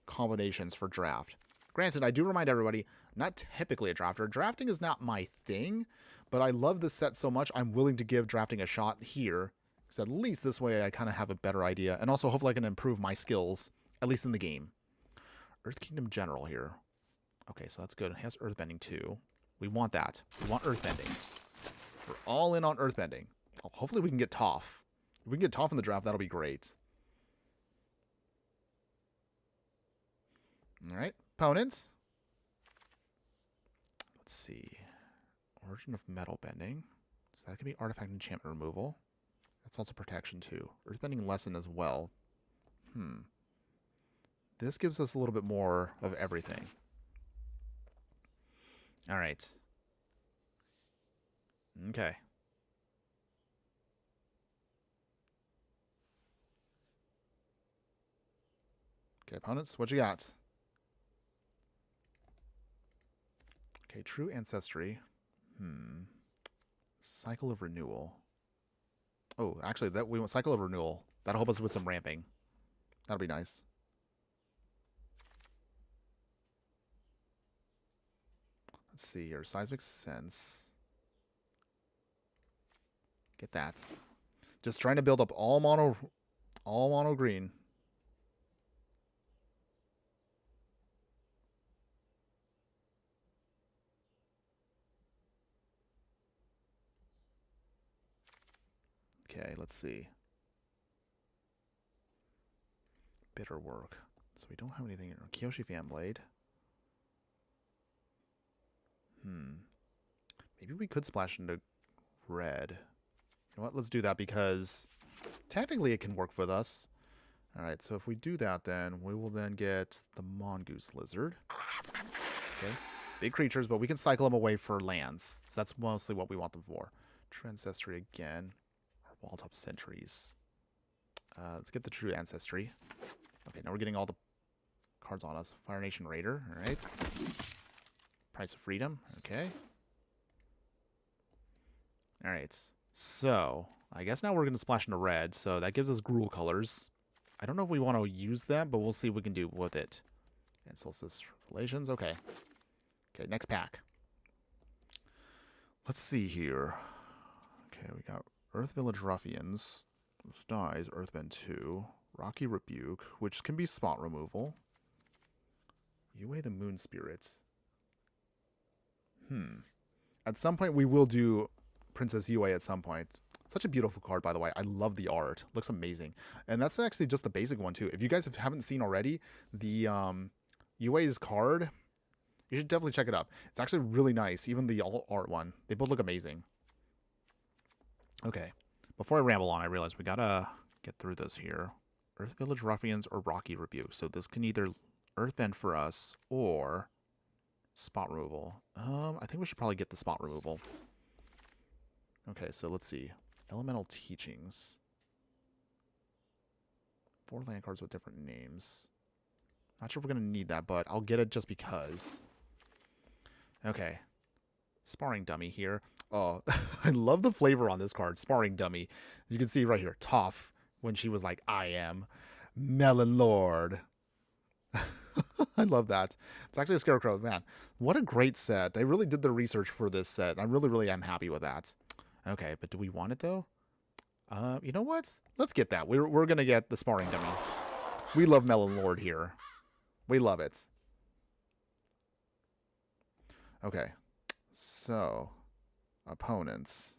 combinations for draft. Granted, I do remind everybody, I'm not typically a drafter. Drafting is not my thing, but I love this set so much, I'm willing to give drafting a shot here. Because at least this way I kind of have a better idea. And also, hopefully I can improve my skills, at least in the game. Earth Kingdom General here. Okay, so that's good. It has Earthbending too. We want that. We want Earthbending. We're all in on Earthbending. Hopefully we can get Toph. If we can get Toph in the draft, that'll be great. All right, opponents. Let's see. Origin of Metal Bending. So that could be Artifact Enchantment Removal. That's also protection too. Earthbending Lesson as well. This gives us a little bit more of everything. All right. Okay. Okay, opponents, what you got? Okay, True Ancestry. Cycle of Renewal. Oh, actually, that we want Cycle of Renewal. That'll help us with some ramping. That'll be nice. Let's see here. Seismic Sense. Get that. Just trying to build up all mono green. Okay, let's see. Bitter Work. So we don't have anything in Kyoshi Fanblade. Maybe we could splash into red. You know what? Let's do that because technically it can work with us. Alright, so if we do that, then we will then get the Mongoose Lizard. Okay. Big creatures, but we can cycle them away for lands. So that's mostly what we want them for. True Ancestry again. Our Walltop Sentries. Let's get the True Ancestry. Okay, now we're getting all the cards on us. Fire Nation Raider, alright. Price of Freedom, okay. Alright, so I guess now we're going to splash into red, so that gives us Gruul colors. I don't know if we want to use them, but we'll see what we can do with it. And Solstice Relations, okay. Okay, next pack. Let's see here. Okay, we got Earth Village Ruffians. This dies Earthbend 2. Rocky Rebuke, which can be spot removal. Yue the Moon Spirits. At some point, we will do Princess Yue at some point. Such a beautiful card, by the way. I love the art. Looks amazing. And that's actually just the basic one, too. If you guys haven't seen already, the Yue's card, you should definitely check it out. It's actually really nice. Even the alt art one. They both look amazing. Okay. Before I ramble on, I realize we gotta get through this here. Earth Village Ruffians or Rocky Rebuke. So this can either Earthbend for us or spot removal. I think we should probably get the spot removal. Okay, so let's see. Elemental Teachings. 4 land cards with different names. Not sure if we're going to need that, but I'll get it just because. Okay. Sparring Dummy here. Oh, I love the flavor on this card. Sparring Dummy. You can see right here. Toph, when she was like, I am Melon Lord. I love that. It's actually a Scarecrow. Man, what a great set. They really did their research for this set. I really, really am happy with that. Okay, but do we want it, though? You know what? Let's get that. We're going to get the Sparring Dummy. We love Melon Lord here. We love it. Okay. So, opponents.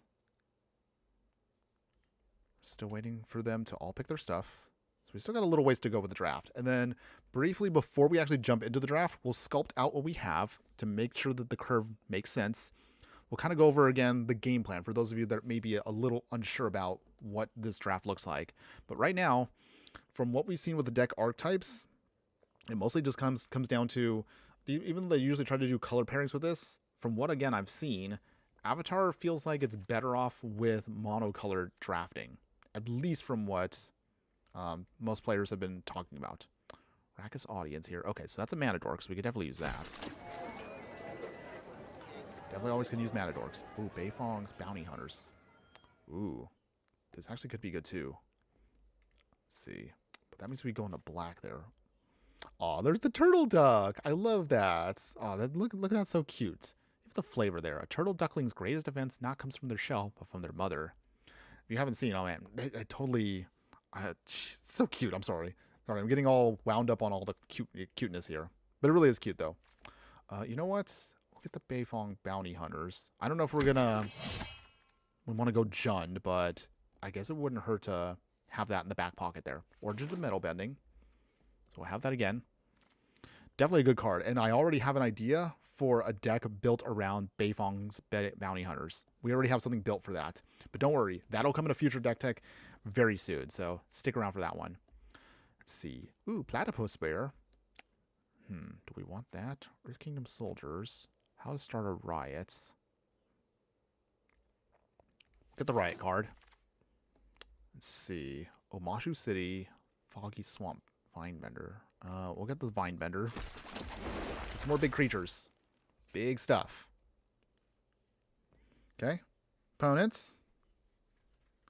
Still waiting for them to all pick their stuff. So we still got a little ways to go with the draft. And then briefly before we actually jump into the draft, we'll sculpt out what we have to make sure that the curve makes sense. We'll kind of go over again the game plan for those of you that may be a little unsure about what this draft looks like. But right now, from what we've seen with the deck archetypes, it mostly just comes down to, even though they usually try to do color pairings with this, from what, again, I've seen, Avatar feels like it's better off with monocolored drafting, at least from what most players have been talking about. Rakkus Audience here. Okay, so that's a Mana Dork, so we could definitely use that. Definitely always can use Mana Dorks. Ooh, Beifong's Bounty Hunters. Ooh, this actually could be good too. Let's see. But that means we go into black there. Oh, there's the turtle duck. I love that. Oh, look at that, so cute. You have the flavor there. A turtle duckling's greatest defense not comes from their shell, but from their mother. If you haven't seen, oh man, I totally, it's so cute. I'm sorry. I'm getting all wound up on all the cuteness here. But it really is cute though. You know what? We'll get the Beifong Bounty Hunters. I don't know if we want to go Jund, but I guess it wouldn't hurt to have that in the back pocket there. Origins of Metal Bending. So we'll have that again. Definitely a good card. And I already have an idea for a deck built around Beifong's Bounty Hunters. We already have something built for that. But don't worry, that'll come in a future deck tech very soon. So stick around for that one. Let's see. Ooh, Platypus Bear. Do we want that? Earth Kingdom Soldiers. How to start a riot. Get the riot card. Let's see. Omashu City. Foggy Swamp. Vine Bender. We'll get the Vine Bender. Get some more big creatures. Big stuff. Okay. Opponents.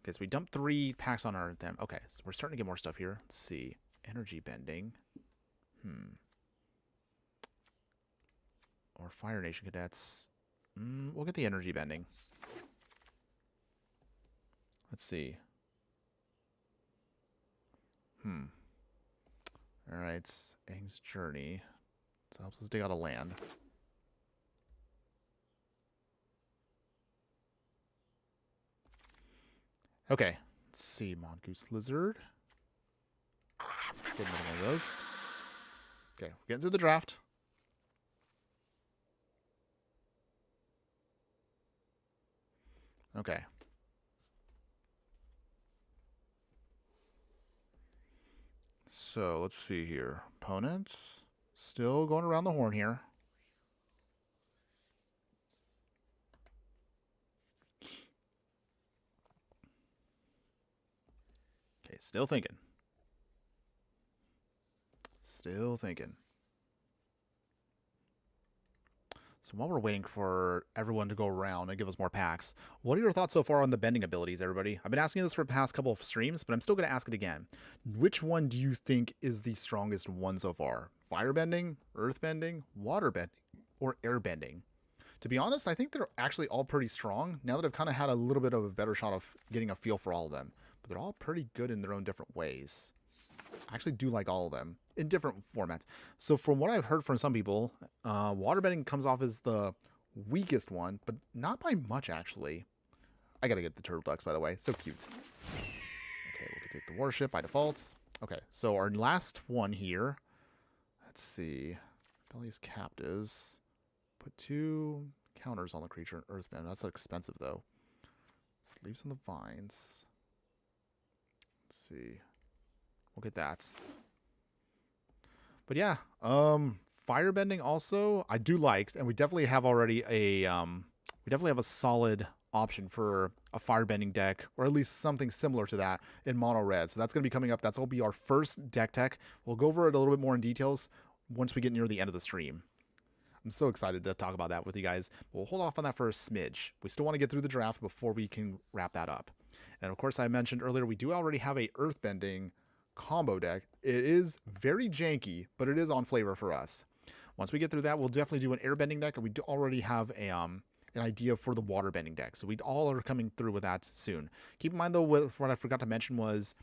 Okay, so we dumped 3 packs on our them. Okay, so we're starting to get more stuff here. Let's see. Energy Bending. Or Fire Nation Cadets. We'll get the Energy Bending. Let's see. Alright, Aang's Journey. That helps us dig out a land. Okay, let's see. Mongoose Lizard. Get one of those. Okay, we're getting through the draft. Okay. So, let's see here. Opponents. Still going around the horn here. Okay, still thinking. Still thinking. So while we're waiting for everyone to go around and give us more packs, what are your thoughts so far on the bending abilities, everybody? I've been asking this for the past couple of streams, but I'm still going to ask it again. Which one do you think is the strongest one so far? Fire bending, earth bending, water bending, or air bending? To be honest, I think they're actually all pretty strong now that I've kind of had a little bit of a better shot of getting a feel for all of them. but they're all pretty good in their own different ways. I actually do like all of them in different formats. So from what I've heard from some people, waterbending comes off as the weakest one, but not by much, actually. I gotta get the turtle ducks, by the way. So cute. Okay, we'll take the warship by default. Okay, so our last one here. Let's see. Belly's captives. Put 2 counters on the creature and earthbend. That's expensive, though. Let's leave some of the vines. Let's see. We'll get that. But yeah, firebending also I do like, and we definitely have already a solid option for a firebending deck, or at least something similar to that in mono red. So that's going to be coming up. That's going to be our first deck tech. We'll go over it a little bit more in details once we get near the end of the stream. I'm so excited to talk about that with you guys. We'll hold off on that for a smidge. We still want to get through the draft before we can wrap that up. And of course, I mentioned earlier, we do already have a earthbending combo deck. It is very janky, but it is on flavor for us. Once we get through that, we'll definitely do an airbending deck, and we do already have a an idea for the waterbending deck. So we all are coming through with that soon. Keep in mind, though, what I forgot to mention was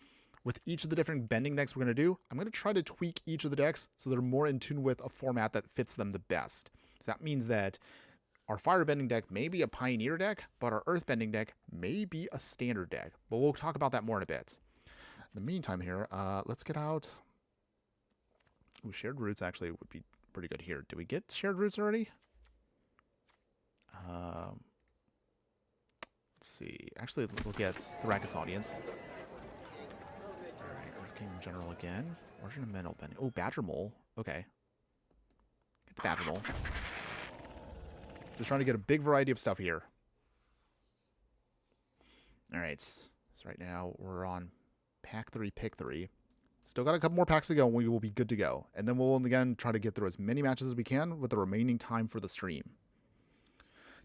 with each of the different bending decks we're going to do, I'm going to try to tweak each of the decks so they're more in tune with a format that fits them the best. So that means that our firebending deck may be a pioneer deck, but our earthbending deck may be a standard deck. But we'll talk about that more in a bit. In the meantime here, let's get out... Ooh, shared roots actually would be pretty good here. Did we get shared roots already? Let's see. Actually, we'll get Thrakus Audience. Alright, Earth Kingdom General again. Origin of Mental Bending. Oh, Badger Mole. Okay. Get the Badger Mole. Just trying to get a big variety of stuff here. Alright. So right now, we're on Pack 3, Pick 3. Still got a couple more packs to go, and we will be good to go. And then we'll, again, try to get through as many matches as we can with the remaining time for the stream.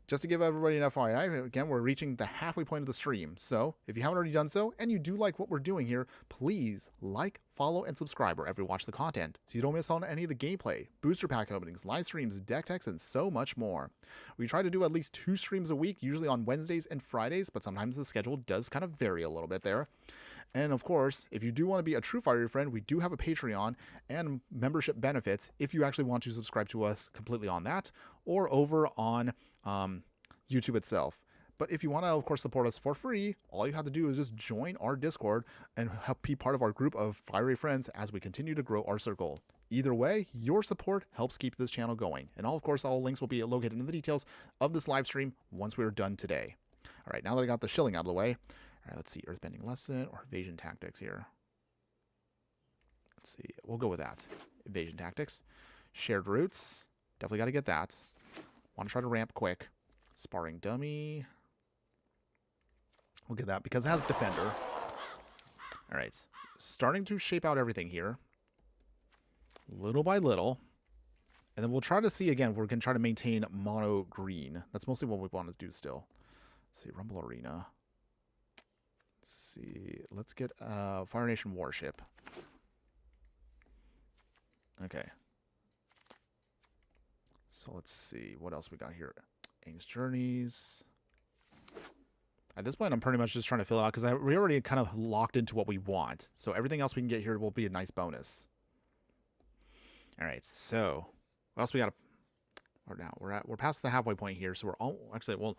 Just to give everybody an FYI, again, we're reaching the halfway point of the stream. So, if you haven't already done so, and you do like what we're doing here, please like, follow, and subscribe wherever you watch the content, so you don't miss on any of the gameplay, booster pack openings, live streams, deck techs, and so much more. We try to do at least 2 streams a week, usually on Wednesdays and Fridays, but sometimes the schedule does kind of vary a little bit there. And of course, if you do want to be a true Fiery friend, we do have a Patreon and membership benefits if you actually want to subscribe to us completely on that, or over on YouTube itself. But if you want to, of course, support us for free, all you have to do is just join our Discord and help be part of our group of fiery friends as we continue to grow our circle. Either way, your support helps keep this channel going. And of course, all links will be located in the details of this live stream once we are done today. All right, now that I got the shilling out of the way, all right, let's see, Earthbending Lesson or Evasion Tactics here. Let's see, we'll go with that. Evasion Tactics. Shared Roots, definitely got to get that. Want to try to ramp quick. Sparring Dummy. We'll get that because it has Defender. All right, starting to shape out everything here. Little by little. And then we'll try to see, again, we're going to try to maintain mono green. That's mostly what we want to do still. Let's see, Rumble Arena. Let's see, let's get Fire Nation Warship. Okay. So let's see, what else we got here? Aang's Journeys. At this point, I'm pretty much just trying to fill it out because we already kind of locked into what we want. So everything else we can get here will be a nice bonus. All right, so what else we got? Or now we're past the halfway point here, so we're all actually, well,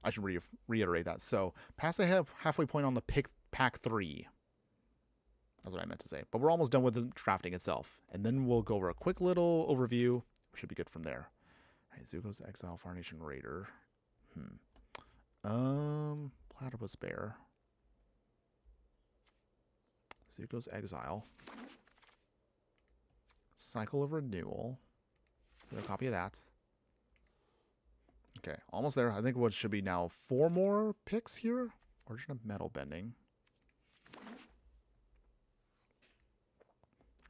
I should reiterate that. So past the halfway point on the pack 3. That's what I meant to say. But we're almost done with the drafting itself, and then we'll go over a quick little overview. We should be good from there. All right, Zuko's Exile, Fire Nation Raider. Platypus Bear. Zuko's Exile. Cycle of Renewal. Get a copy of that. Okay, almost there. I think what should be now 4 more picks here. Origin of Metal Bending.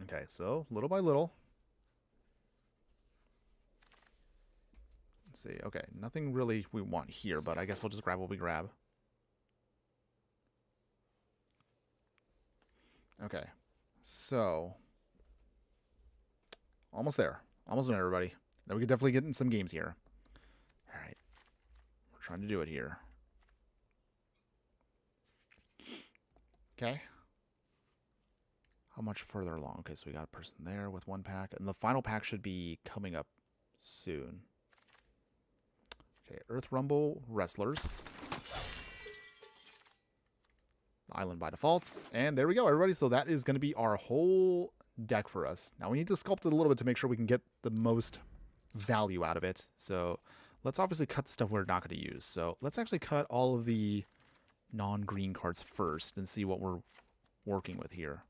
Okay, so little by little. Let's see. Okay, nothing really we want here, but I guess we'll just grab what we grab. Okay, so almost there. Almost done, everybody. Now we could definitely get in some games here. All right, we're trying to do it here. Okay. How much further along? Okay, so we got a person there with 1 pack. And the final pack should be coming up soon. Okay, Earth Rumble Wrestlers. Island by default. And there we go, everybody. So that is going to be our whole deck for us. Now we need to sculpt it a little bit to make sure we can get the most value out of it. So let's obviously cut the stuff we're not going to use. So let's actually cut all of the non-green cards first and see what we're working with here.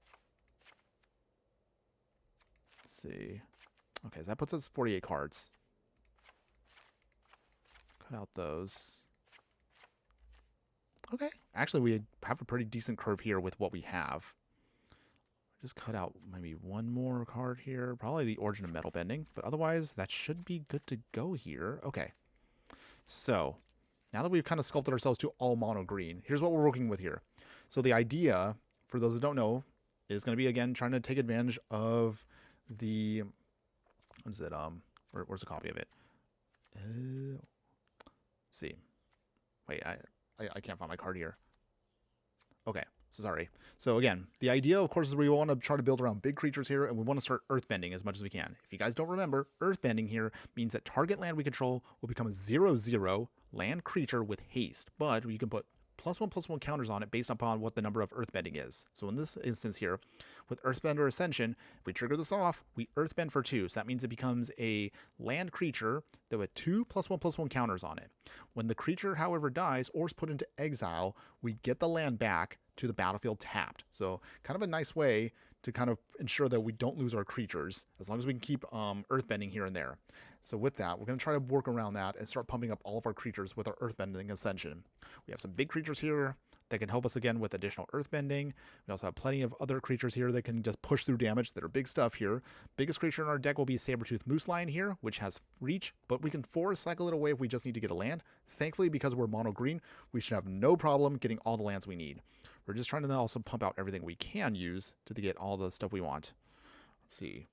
Let's see. Okay, so that puts us 48 cards. Cut out those. Okay, actually we have a pretty decent curve here with what we have. Just cut out maybe one more card here. Probably the Origin of Metal Bending, but otherwise that should be good to go here. Okay, so now that we've kind of sculpted ourselves to all mono green, here's what we're working with here. So the idea, for those that don't know, is going to be, again, trying to take advantage of the, what is it, where's a copy of it? Let's see. Wait, I can't find my card here. Okay, so sorry. So again, the idea, of course, is we want to try to build around big creatures here, and we want to start earthbending as much as we can. If you guys don't remember, earthbending here means that target land we control will become a 0/0 land creature with haste, but you can put +1/+1 counters on it based upon what the number of earthbending is. So in this instance here, with Earthbender Ascension, if we trigger this off, we earthbend for 2. So that means it becomes a land creature that with 2 +1/+1 counters on it. When the creature, however, dies or is put into exile, we get the land back to the battlefield tapped. So kind of a nice way to kind of ensure that we don't lose our creatures, as long as we can keep earthbending here and there. So with that, we're going to try to work around that and start pumping up all of our creatures with our earthbending Ascension. We have some big creatures here that can help us again with additional earthbending. We also have plenty of other creatures here that can just push through damage that are big stuff here. Biggest creature in our deck will be Sabertooth Moose Lion here, which has reach, but we can forest cycle it away if we just need to get a land. Thankfully, because we're mono green, we should have no problem getting all the lands we need. We're just trying to also pump out everything we can use to get all the stuff we want. Let's see.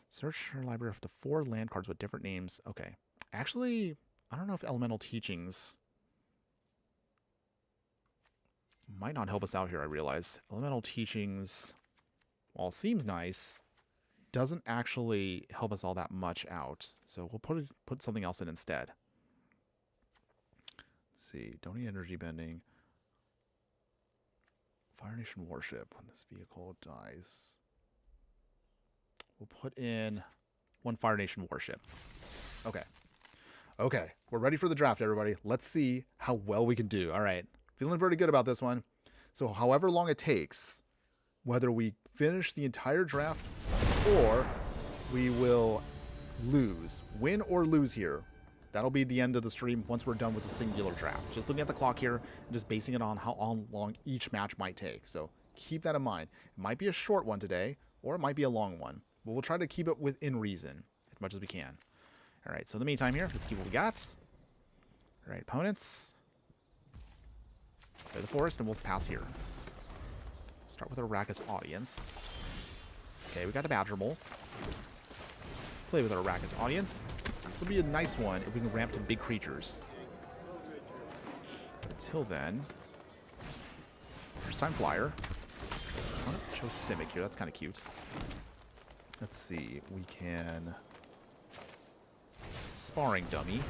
Search our library for the 4 land cards with different names. Okay. Actually, I don't know if Elemental Teachings might not help us out here, I realize. Elemental Teachings, while it seems nice, doesn't actually help us all that much out. So we'll put something else in instead. Let's see. Don't need energy bending. Fire Nation Warship. When this vehicle dies, we'll put in 1 Fire Nation Warship. Okay. Okay. We're ready for the draft, everybody. Let's see how well we can do. All right. Feeling pretty good about this one. So however long it takes, whether we finish the entire draft or we will lose, win or lose here, that'll be the end of the stream once we're done with the singular draft. Just looking at the clock here and just basing it on how long each match might take. So keep that in mind. It might be a short one today, or it might be a long one. But we'll try to keep it within reason as much as we can. All right, so in the meantime here, let's keep what we got. All right, opponents. Play the forest, and we'll pass here. Start with Arrakis Audience. Okay, we got a Badger Mole. Play with our Arrakis Audience. This will be a nice one if we can ramp to big creatures. But until then, first time flyer. I want to show Simic here. That's kind of cute. Let's see. We can Sparring Dummy.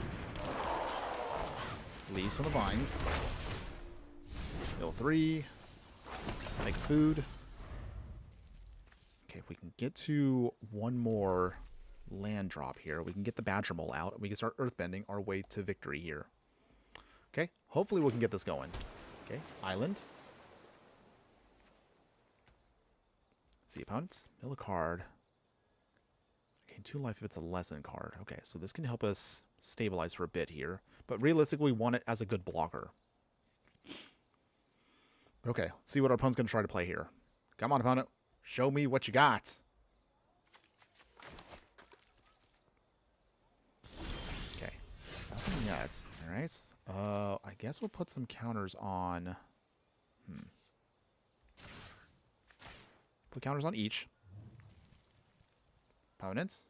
Leaves from the vines. Mill 3. Make food. Okay, if we can get to one more land drop here, we can get the Badger Mole out, and we can start earthbending our way to victory here. Okay, hopefully we can get this going. Okay, Island. Let's see, opponents. Mill a card. Gain 2 life if it's a lesson card. Okay, so this can help us stabilize for a bit here, but realistically, we want it as a good blocker. Okay, let's see what our opponent's going to try to play here. Come on, opponent. Show me what you got. Okay. Nothing yet. Alright. I guess we'll put some counters on... Put counters on each. Opponents.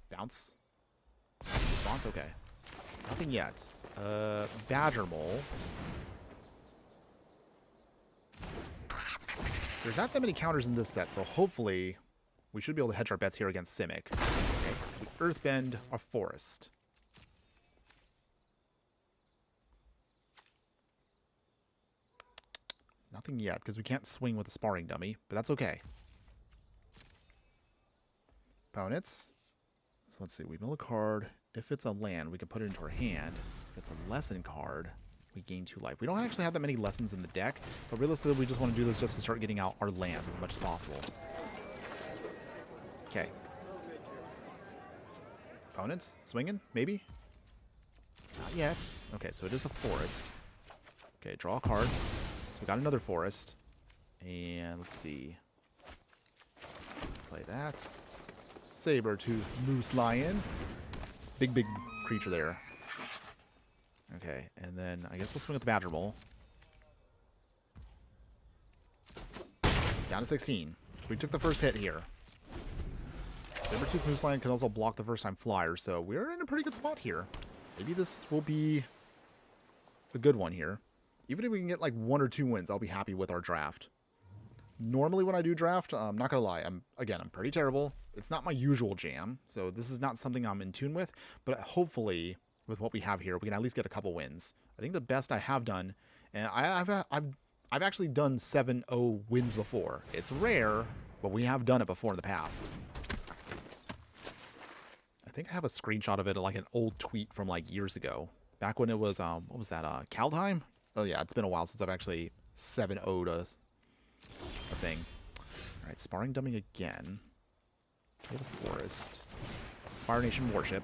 Bounce. Response, okay. Nothing yet. Badger Mole. There's not that many counters in this set, so hopefully we should be able to hedge our bets here against Simic. Okay, so we Earthbend our Forest. Nothing yet, because we can't swing with a Sparring Dummy, but that's okay. Opponents. So let's see, we mill a card. If it's a land, we can put it into our hand. If it's a lesson card, we gain 2 life. We don't actually have that many lessons in the deck, but realistically, we just want to do this just to start getting out our lands as much as possible. Okay. Opponents? Swinging? Maybe? Not yet. Okay, so it is a forest. Okay, draw a card. So we got another forest. And let's see. Play that. Saber-tooth Moose Lion. Big creature there. Okay, and then I guess we'll swing with the Badger Mole. Down to 16. So we took the first hit here. Saber-tooth Moose Lion can also block the first time flyer, so we're in a pretty good spot here. Maybe this will be a good one here. Even if we can get like 1 or 2 wins, I'll be happy with our draft. Normally when I do draft, I'm not going to lie, I'm pretty terrible. It's not my usual jam, so this is not something I'm in tune with, but hopefully with what we have here, we can at least get a couple wins. I think the best I have done, and I've actually done 7-0 wins before. It's rare, but we have done it before in the past. I think I have a screenshot of it, like an old tweet from like years ago. Back when it was, what was that, Kaldheim? Oh yeah, it's been a while since I've actually 7-0'd a thing. Alright, Sparring Dummy again. Kill the Forest. Fire Nation Warship.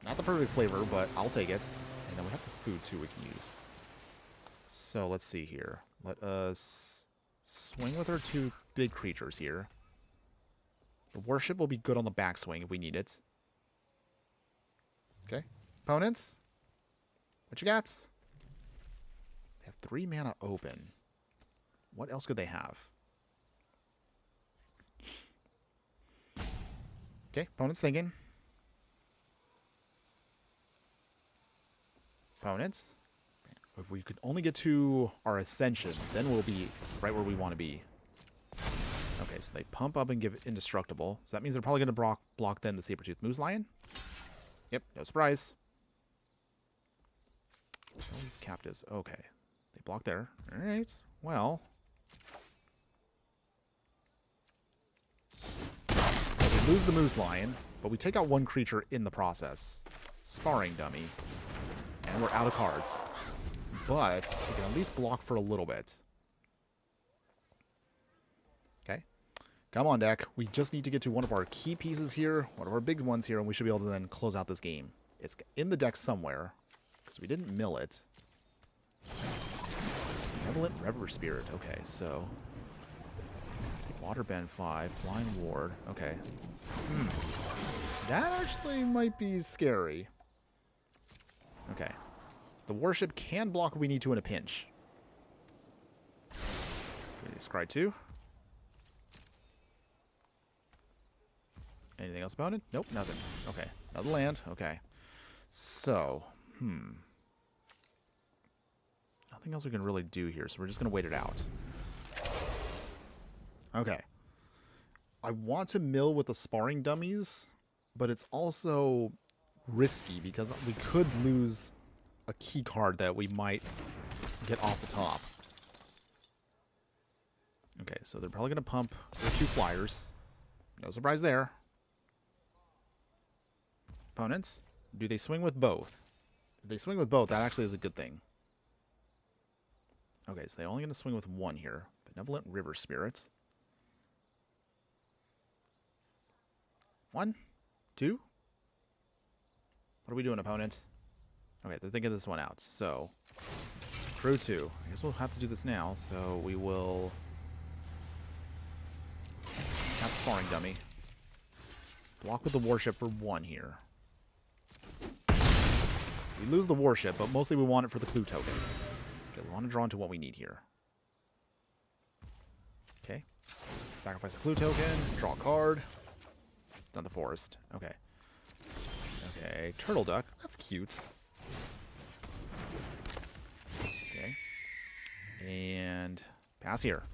Not the perfect flavor, but I'll take it. And then we have the food too we can use. So let's see here. Let us swing with our 2 big creatures here. The Warship will be good on the backswing if we need it. Okay. Opponents? What you got? They have 3 mana open. What else could they have? Okay, opponents thinking. Opponents. If we could only get to our Ascension, then we'll be right where we want to be. Okay, so they pump up and give it Indestructible. So that means they're probably going to block then the Saber-tooth Moose Lion. Yep, no surprise. All these captives. Okay. They block there. Alright. Well. So we lose the Moose Lion, but we take out 1 creature in the process. Sparring Dummy. And we're out of cards. But we can at least block for a little bit. Okay. Come on, deck. We just need to get to one of our key pieces here, one of our big ones here, and we should be able to then close out this game. It's in the deck somewhere. We didn't mill it. Benevolent Rever Spirit. Okay, so Waterbend 5, Flying Ward. Okay. That actually might be scary. Okay. The Warship can block what we need to in a pinch. Scry 2. Anything else about it? Nope, nothing. Okay. Another land. Okay. So, nothing else we can really do here, so we're just going to wait it out. Okay. I want to mill with the Sparring Dummies, but it's also risky because we could lose a key card that we might get off the top. Okay, so they're probably going to pump their 2 flyers. No surprise there. Opponents, do they swing with both? If they swing with both, that actually is a good thing. Okay, so they're only going to swing with 1 here. Benevolent River Spirit. 1, 2. What are we doing, opponents? Okay, they're thinking this one out. So, crew 2. I guess we'll have to do this now. So we will have the Sparring Dummy. Block with the Warship for 1 here. We lose the Warship, but mostly we want it for the clue token. Okay, we want to draw into what we need here. Okay. Sacrifice the clue token, draw a card. Done the forest. Okay. Okay, Turtle Duck. That's cute. Okay. And Pass here.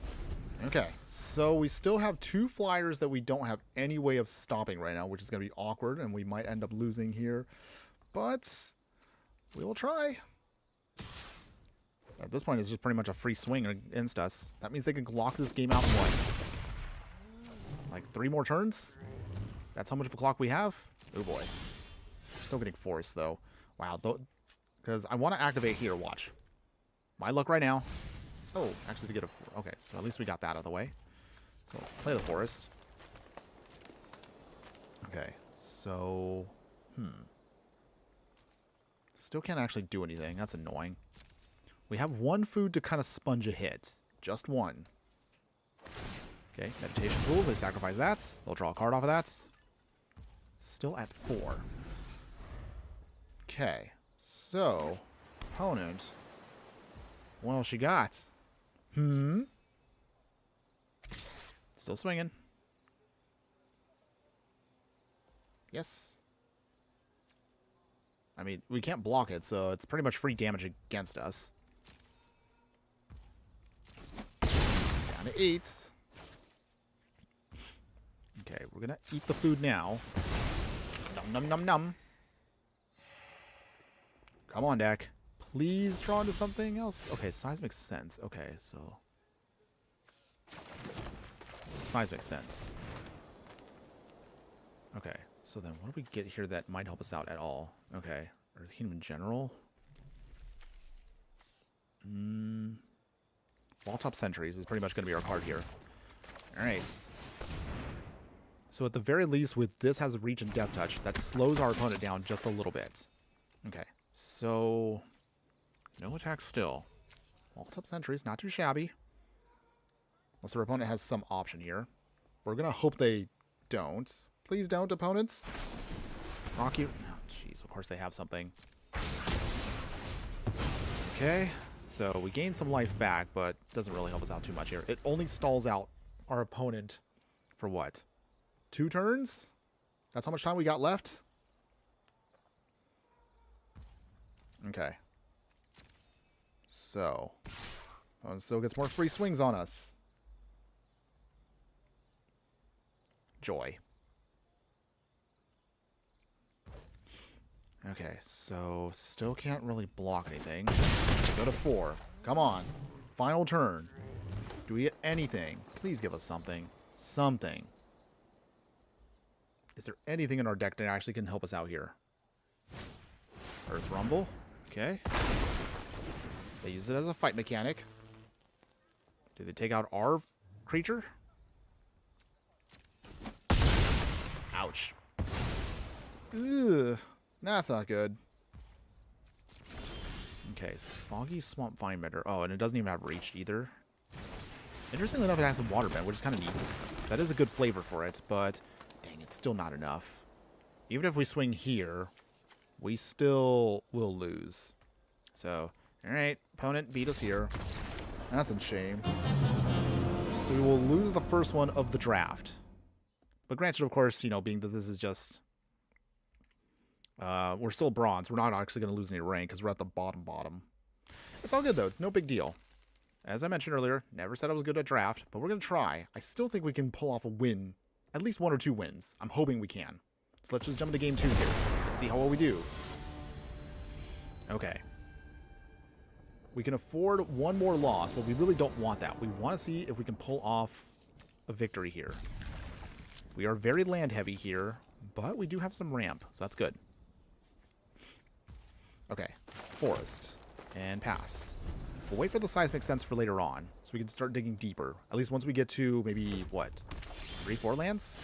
Okay, so we still have 2 flyers that we don't have any way of stopping right now, which is going to be awkward, and we might end up losing here. But we will try. At this point, it's just pretty much a free swing against us. That means they can lock this game out in what? Like 3 more turns? That's how much of a clock we have? Oh boy. Still getting forced, though. Wow, because I want to activate here, watch. My luck right now. Oh, actually to get a... Okay, so at least we got that out of the way. So, play the forest. Okay, so... Still can't actually do anything. That's annoying. We have 1 food to kind of sponge a hit. Just 1. Okay, meditation pools. They sacrifice that. They'll draw a card off of that. Still at 4. Okay, so... Opponent... What else she got? Still swinging. Yes. I mean, we can't block it, so it's pretty much free damage against us. Down to 8. Okay, we're gonna eat the food now. Num num num num. Come on, deck. Please draw into something else. Okay, size makes sense. Okay, so... Size makes sense. Okay, so then what do we get here that might help us out at all? Okay, or the Kingdom in general? Wall-top Sentries is pretty much going to be our card here. Alright. So at the very least, with this has Reach and Death Touch, that slows our opponent down just a little bit. Okay, so... No attack still. Wall-top Sentries, not too shabby. Unless our opponent has some option here. We're going to hope they don't. Please don't, opponents. Rock you. Oh, jeez, of course they have something. Okay, so we gained some life back, but doesn't really help us out too much here. It only stalls out our opponent for what? 2 turns? That's how much time we got left? Okay. So, still gets more free swings on us. Joy. Okay, so still can't really block anything. Go to 4. Come on. Final turn. Do we get anything? Please give us something. Something. Is there anything in our deck that actually can help us out here? Earth Rumble. Okay. They use it as a fight mechanic. Do they take out our creature? Ouch. Ugh. That's not good. Okay, so Foggy Swamp Vine Bender. Oh, and it doesn't even have Reached either. Interestingly enough, it has some Waterbend, which is kind of neat. That is a good flavor for it, but dang, it's still not enough. Even if we swing here, we still will lose. So... Alright, opponent beat us here. That's a shame. So we will lose the first one of the draft. But granted, of course, you know, being that this is just... we're still bronze. We're not actually going to lose any rank because we're at the bottom. It's all good, though. No big deal. As I mentioned earlier, never said I was good at draft, but we're going to try. I still think we can pull off a win. At least 1 or 2 wins. I'm hoping we can. So let's just jump into game 2 here. See how well we do. Okay. We can afford 1 more loss, but we really don't want that. We want to see if we can pull off a victory here. We are very land heavy here, but we do have some ramp, so that's good. Okay, forest, and pass. We'll wait for the seismic sense for later on, so we can start digging deeper. At least once we get to maybe, what, 3, 4 lands?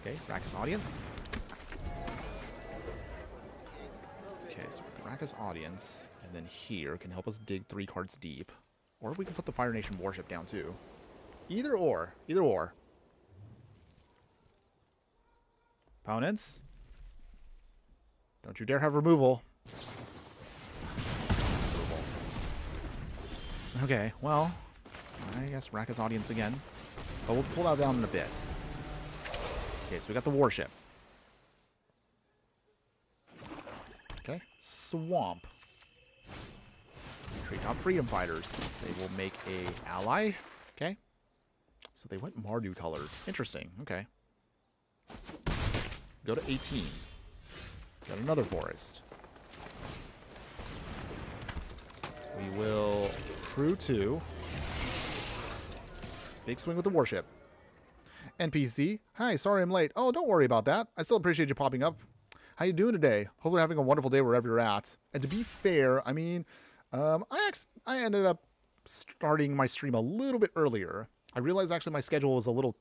Okay, Rakkus Audience. Okay, so with the Rakkus Audience... And then here can help us dig 3 cards deep. Or we can put the Fire Nation Warship down too. Either or. Either or. Opponents. Don't you dare have removal. Okay, well. I guess Rakkus Audience again. But we'll pull that down in a bit. Okay, so we got the Warship. Okay, Swamp. Treetop Freedom Fighters. They will make a ally. Okay. So they went Mardu colored. Interesting. Okay. Go to 18. Got another forest. We will crew 2. Big swing with the warship. NPC. Hi, sorry I'm late. Oh, don't worry about that. I still appreciate you popping up. How you doing today? Hopefully you're having a wonderful day wherever you're at. And to be fair, I mean, I ended up starting my stream a little bit earlier. I realized actually my schedule was a little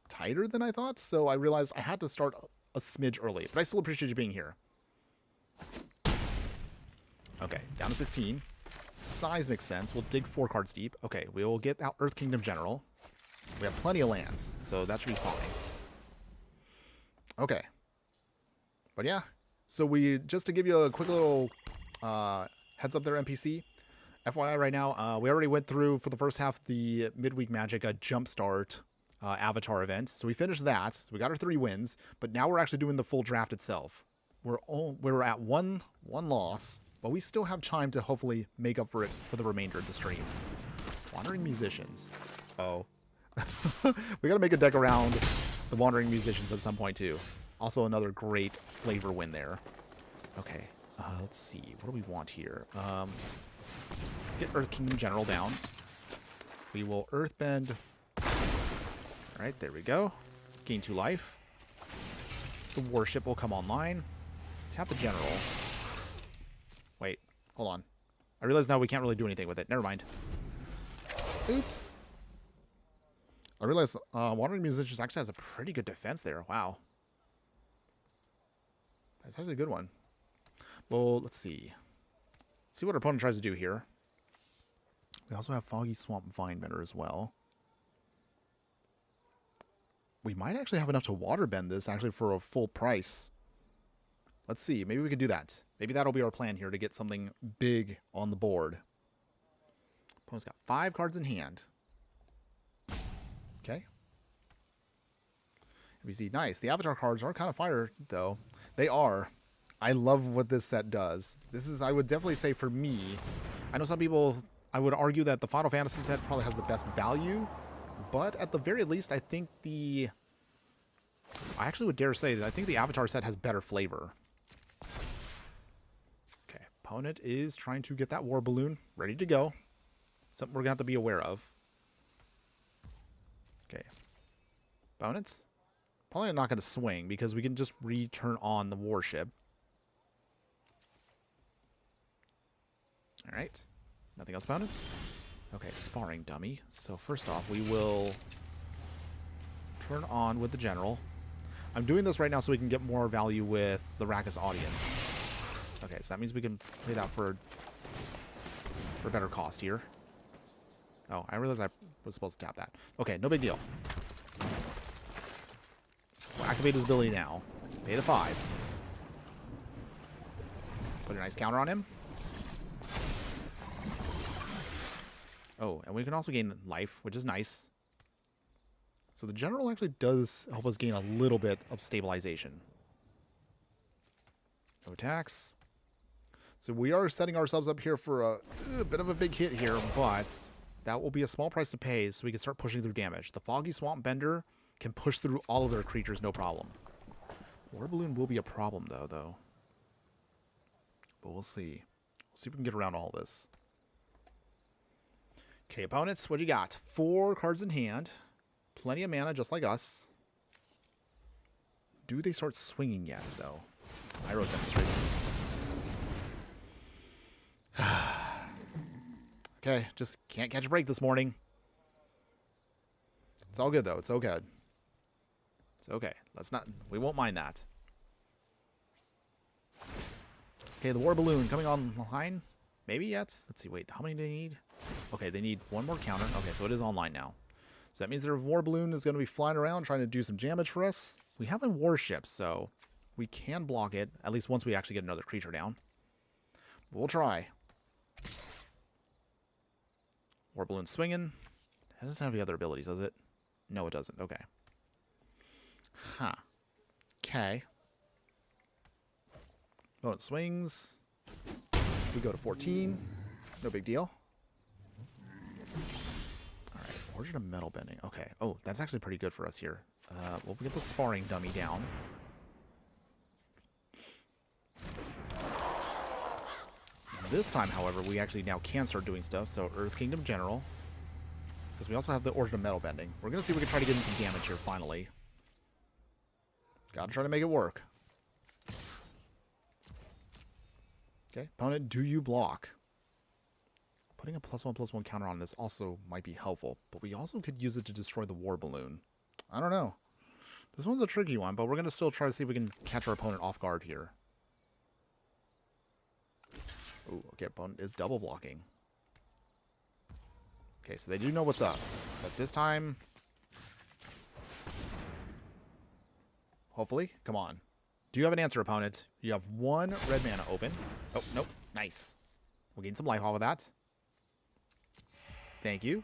tighter than I thought, so I realized I had to start a smidge early. But I still appreciate you being here. Okay, down to 16. Size makes sense. We'll dig 4 cards deep. Okay, we will get out Earth Kingdom General. We have plenty of lands, so that should be fine. Okay. But yeah, so just to give you a quick little heads up there, NPC. FYI right now, we already went through, for the first half, the Midweek Magic Jumpstart Avatar event. So we finished that. So we got our 3 wins, but now we're actually doing the full draft itself. We're at one loss, but we still have time to hopefully make up for it for the remainder of the stream. Wandering Musicians. Oh. We got to make a deck around the Wandering Musicians at some point too. Also another great flavor win there. Okay, let's see. What do we want here? Let's get Earth Kingdom General down. We will Earthbend. Alright, there we go. Gain 2 life. The Warship will come online. Tap the General. Wait, hold on. I realize now we can't really do anything with it. Never mind. Oops. I realize Wandering Musicians actually has a pretty good defense there. Wow. That's actually a good one. Well, let's see. Let's see what our opponent tries to do here. We also have Foggy Swamp Vinebender as well. We might actually have enough to waterbend this actually for a full price. Let's see. Maybe we could do that. Maybe that'll be our plan here to get something big on the board. Opponent's got 5 cards in hand. Okay. We see, nice. The Avatar cards are kind of fire, though. They are. I love what this set does. This is, I would definitely say for me, I know some people, I would argue that the Final Fantasy set probably has the best value, but at the very least, I think I actually would dare say that I think the Avatar set has better flavor. Okay, opponent is trying to get that War Balloon ready to go. Something we're going to have to be aware of. Okay. Opponents? Probably not going to swing because we can just return on the warship. Alright. Nothing else, opponents? Okay, sparring dummy. So first off, we will turn on with the general. I'm doing this right now so we can get more value with the Rakus audience. Okay, so that means we can play that for a better cost here. Oh, I realized I was supposed to tap that. Okay, no big deal. We'll activate his ability now. Pay the 5. Put a nice counter on him. Oh, and we can also gain life, which is nice. So the general actually does help us gain a little bit of stabilization. No attacks. So we are setting ourselves up here for a bit of a big hit here, but that will be a small price to pay so we can start pushing through damage. The Foggy Swamp Bender can push through all of their creatures, no problem. War Balloon will be a problem, though. But we'll see. We'll see if we can get around all this. Okay, opponents, what you got? 4 cards in hand. Plenty of mana, just like us. Do they start swinging yet, though? I wrote that straight. Okay, just can't catch a break this morning. It's all good, though. It's okay. It's okay. We won't mind that. Okay, the War Balloon coming online. Maybe yet? Let's see, wait, how many do they need? Okay, they need 1 more counter. Okay, so it is online now. So that means their War Balloon is going to be flying around trying to do some damage for us. We have a warship, so we can block it, at least once we actually get another creature down. We'll try. War Balloon swinging. It doesn't have any other abilities, does it? No, it doesn't. Okay. Huh. Okay. Opponent swings. We go to 14. No big deal. All right, Origin of Metal Bending. Okay. Oh, that's actually pretty good for us here. We'll get the sparring dummy down. This time, however, we actually now can start doing stuff. So Earth Kingdom General. Because we also have the Origin of Metal Bending. We're going to see if we can try to get in some damage here, finally. Gotta try to make it work. Okay, opponent, do you block? Putting a +1/+1 counter on this also might be helpful, but we also could use it to destroy the War Balloon. I don't know. This one's a tricky one, but we're going to still try to see if we can catch our opponent off guard here. Ooh, okay, opponent is double blocking. Okay, so they do know what's up, but this time... Hopefully. Come on. Do you have an answer, opponent? You have 1 red mana open. Oh, nope. Nice. We'll gain some life off of that. Thank you.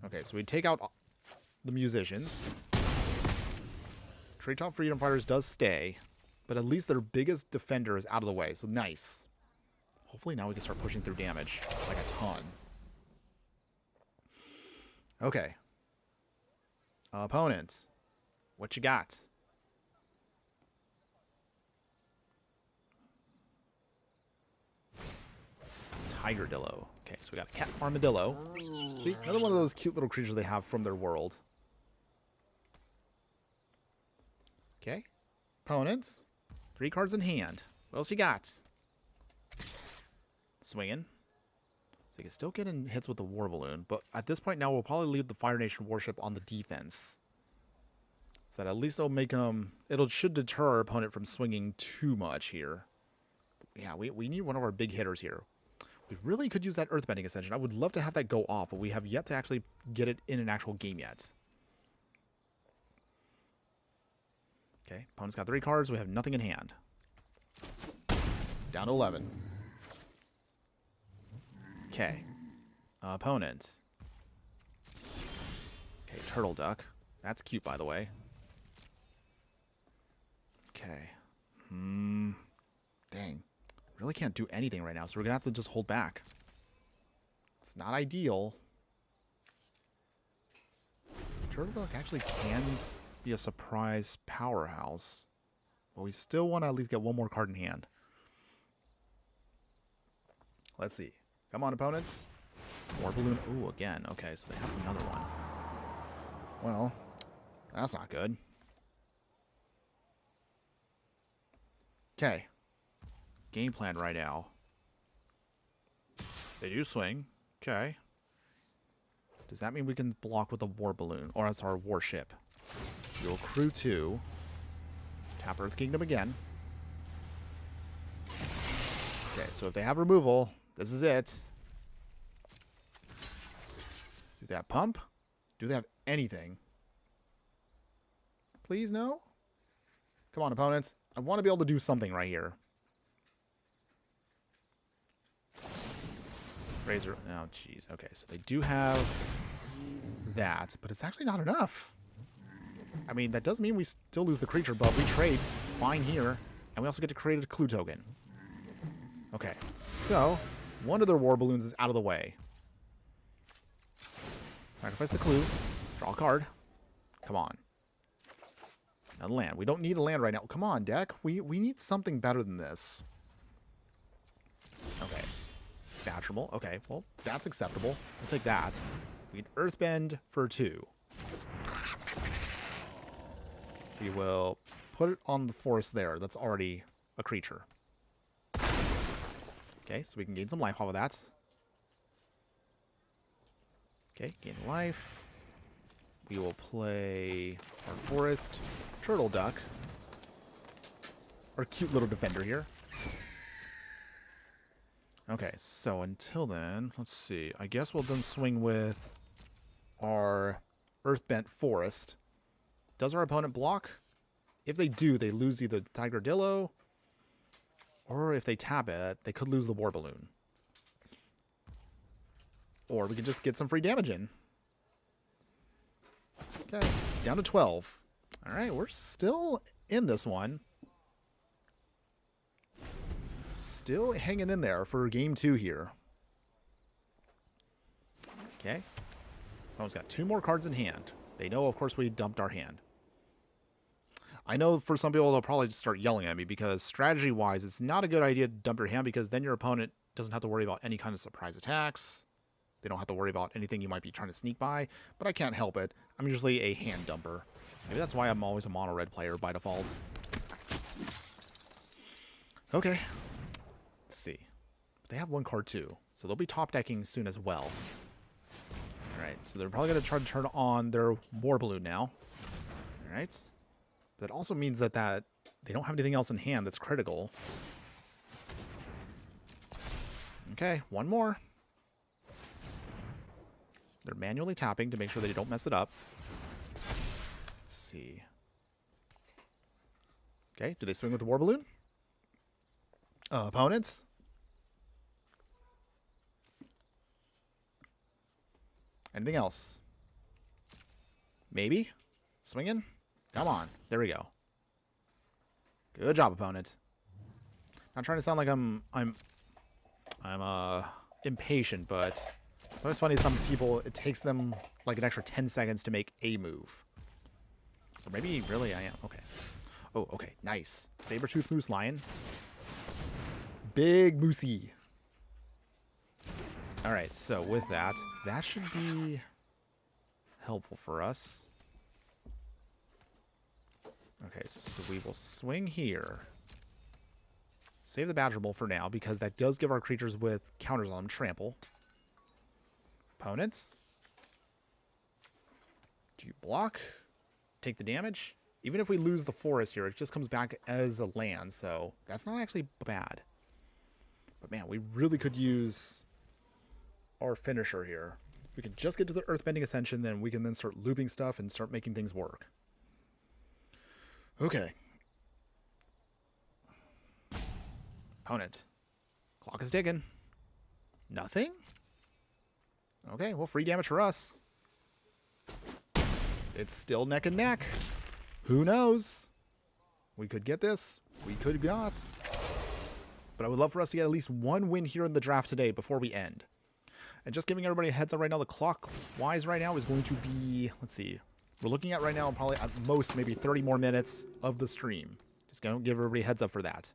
Okay, so we take out the musicians. Treetop Freedom Fighters does stay, but at least their biggest defender is out of the way, so nice. Hopefully now we can start pushing through damage, like a ton. Okay. Opponents. What you got? Tigerdillo. Okay, so we got a cat armadillo. See, another one of those cute little creatures they have from their world. Okay. Opponents. 3 cards in hand. What else you got? Swinging. So you can still get in hits with the War Balloon, but at this point now we'll probably leave the Fire Nation Warship on the defense. So that at least it'll make them... should deter our opponent from swinging too much here. Yeah, we need one of our big hitters here. We really could use that Earthbending Ascension. I would love to have that go off, but we have yet to actually get it in an actual game yet. Okay, opponent's got 3 cards. We have nothing in hand. Down to 11. Okay. Opponent. Okay, Turtle Duck. That's cute, by the way. Okay. Dang. Really can't do anything right now, so we're going to have to just hold back. It's not ideal. Turtle Duck actually can be a surprise powerhouse. But we still want to at least get 1 more card in hand. Let's see. Come on, opponents. War Balloon. Ooh, again. Okay, so they have another one. Well, that's not good. Okay. Game plan right now. They do swing. Okay. Does that mean we can block with a War Balloon? Or it's our warship. You'll crew 2. Tap Earth Kingdom again. Okay, so if they have removal, this is it. Do they have pump? Do they have anything? Please, no? Come on, opponents. I want to be able to do something right here. Razor. Oh, jeez. Okay, so they do have that, but it's actually not enough. I mean, that does mean we still lose the creature, but we trade fine here, and we also get to create a clue token. Okay, so one of their War Balloons is out of the way. Sacrifice the clue. Draw a card. Come on. Another land. We don't need a land right now. Come on, deck. We need something better than this. Okay. Natural. Okay, well, that's acceptable. We'll take that. We can Earthbend for 2. We will put it on the forest there. That's already a creature. Okay, so we can gain some life off of that. Okay, gain life. We will play our forest, Turtle Duck, our cute little defender here. Okay, so until then, let's see. I guess we'll then swing with our Earthbent Forest. Does our opponent block? If they do, they lose either Tigerdillo, or if they tap it, they could lose the War Balloon. Or we could just get some free damage in. Okay, down to 12. All right, we're still in this one. Still hanging in there for game 2 here. Okay. Opponent's got 2 more cards in hand. They know, of course, we dumped our hand. I know for some people, they'll probably just start yelling at me because strategy-wise, it's not a good idea to dump your hand because then your opponent doesn't have to worry about any kind of surprise attacks. They don't have to worry about anything you might be trying to sneak by, but I can't help it. I'm usually a hand dumper. Maybe that's why I'm always a mono-red player by default. Okay. Let's see. They have 1 card too, so they'll be top decking soon as well. Alright, so they're probably going to try to turn on their war balloon now. Alright. That also means that they don't have anything else in hand that's critical. Okay, 1 more. They're manually tapping to make sure they don't mess it up. Let's see. Okay, do they swing with the war balloon? Opponents? Anything else? Maybe? Swinging? Come on. There we go. Good job, opponent. Not trying to sound like I'm impatient, but it's always funny some people, it takes them like an extra 10 seconds to make a move. Or maybe really I am. Okay. Oh, okay. Nice. Saber-tooth moose lion. Big moosey. Alright, so with that should be helpful for us. Okay, so we will swing here. Save the Badger Bowl for now, because that does give our creatures with counters on them trample. Opponents? Do you block? Take the damage? Even if we lose the forest here, it just comes back as a land, so that's not actually bad. But man, we really could use our finisher here. If we can just get to the Earthbending Ascension, then we can then start looping stuff and start making things work. Okay. Opponent. Clock is ticking. Nothing? Okay, well, free damage for us. It's still neck and neck. Who knows? We could get this. We could not. But I would love for us to get at least 1 win here in the draft today before we end. And just giving everybody a heads up right now, the clock-wise right now is going to be, let's see, we're looking at right now probably at most maybe 30 more minutes of the stream. Just going to give everybody a heads up for that.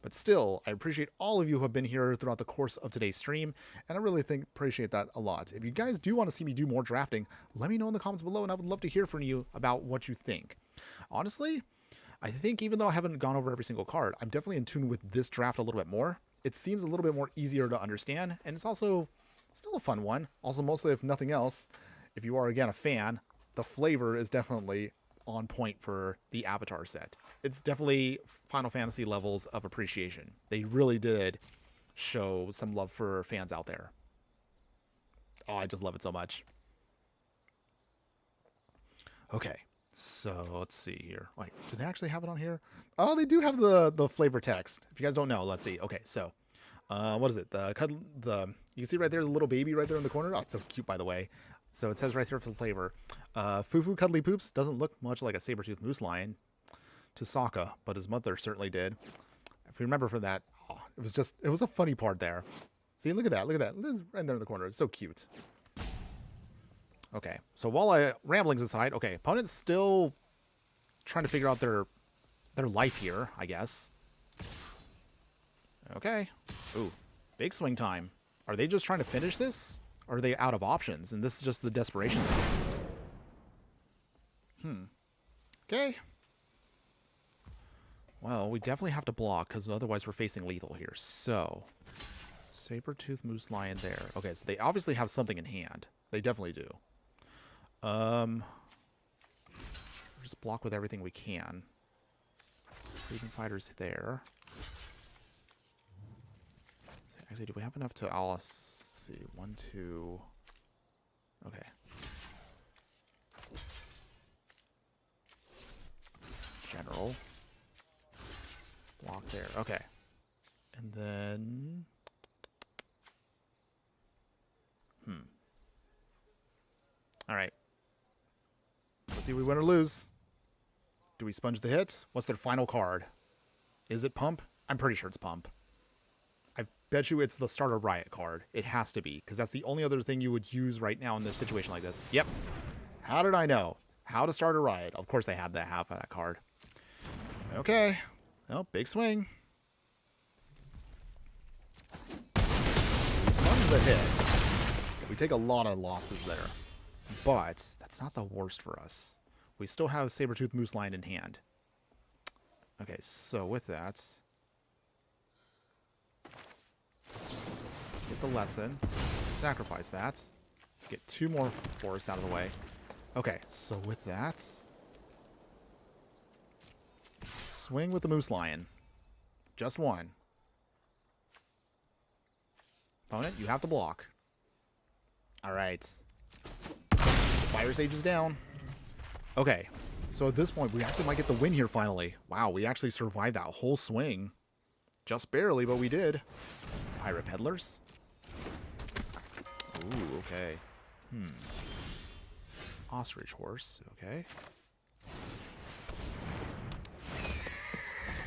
But still, I appreciate all of you who have been here throughout the course of today's stream, and I really appreciate that a lot. If you guys do want to see me do more drafting, let me know in the comments below, and I would love to hear from you about what you think. Honestly, I think even though I haven't gone over every single card, I'm definitely in tune with this draft a little bit more. It seems a little bit more easier to understand, and it's also still a fun one. Also, mostly, if nothing else, if you are, again, a fan, the flavor is definitely on point for the Avatar set. It's definitely Final Fantasy levels of appreciation. They really did show some love for fans out there. Oh, I just love it so much. Okay, so let's see here. Wait, do they actually have it on here? Oh, they do have the flavor text. If you guys don't know, let's see. Okay, so what is it? You can see right there the little baby right there in the corner. Oh, it's so cute, by the way. So it says right there for the flavor. Fufu Cuddly Poops doesn't look much like a saber-toothed moose lion to Sokka, but his mother certainly did. If you remember from that, oh, it was a funny part there. See, look at that, right there in the corner. It's so cute. Okay, so while ramblings aside, okay, opponent's still trying to figure out their life here, I guess. Okay. Ooh, big swing time. Are they just trying to finish this? Or are they out of options? And this is just the desperation sign. Okay. Well, we definitely have to block, because otherwise we're facing lethal here. So, saber-tooth moose lion there. Okay, so they obviously have something in hand. They definitely do. Just block with everything we can. Freedom fighters there. Actually, do we have enough to Alice? Let's see. 1, 2. Okay. General. Block there. Okay. And then... Alright. Let's see if we win or lose. Do we sponge the hit? What's their final card? Is it Pump? I'm pretty sure it's Pump. bet you it's the starter riot card. It has to be, because that's the only other thing you would use right now in this situation like this. Yep. How did I know? How to start a riot. Of course they have that half of that card. Okay. Well, big swing. Sponge the hit. We take a lot of losses there. But that's not the worst for us. We still have Sabertooth Moose Lion in hand. Okay, so with that, get the lesson, sacrifice that, get 2 more forests out of the way. Okay, so with that, swing with the Moose Lion. Just 1. Opponent, you have to block. Alright. Fire Sage is down. Okay, so at this point, we actually might get the win here finally. Wow, we actually survived that whole swing. Just barely, but we did. Pirate Peddlers. Ooh, okay. Ostrich Horse, okay.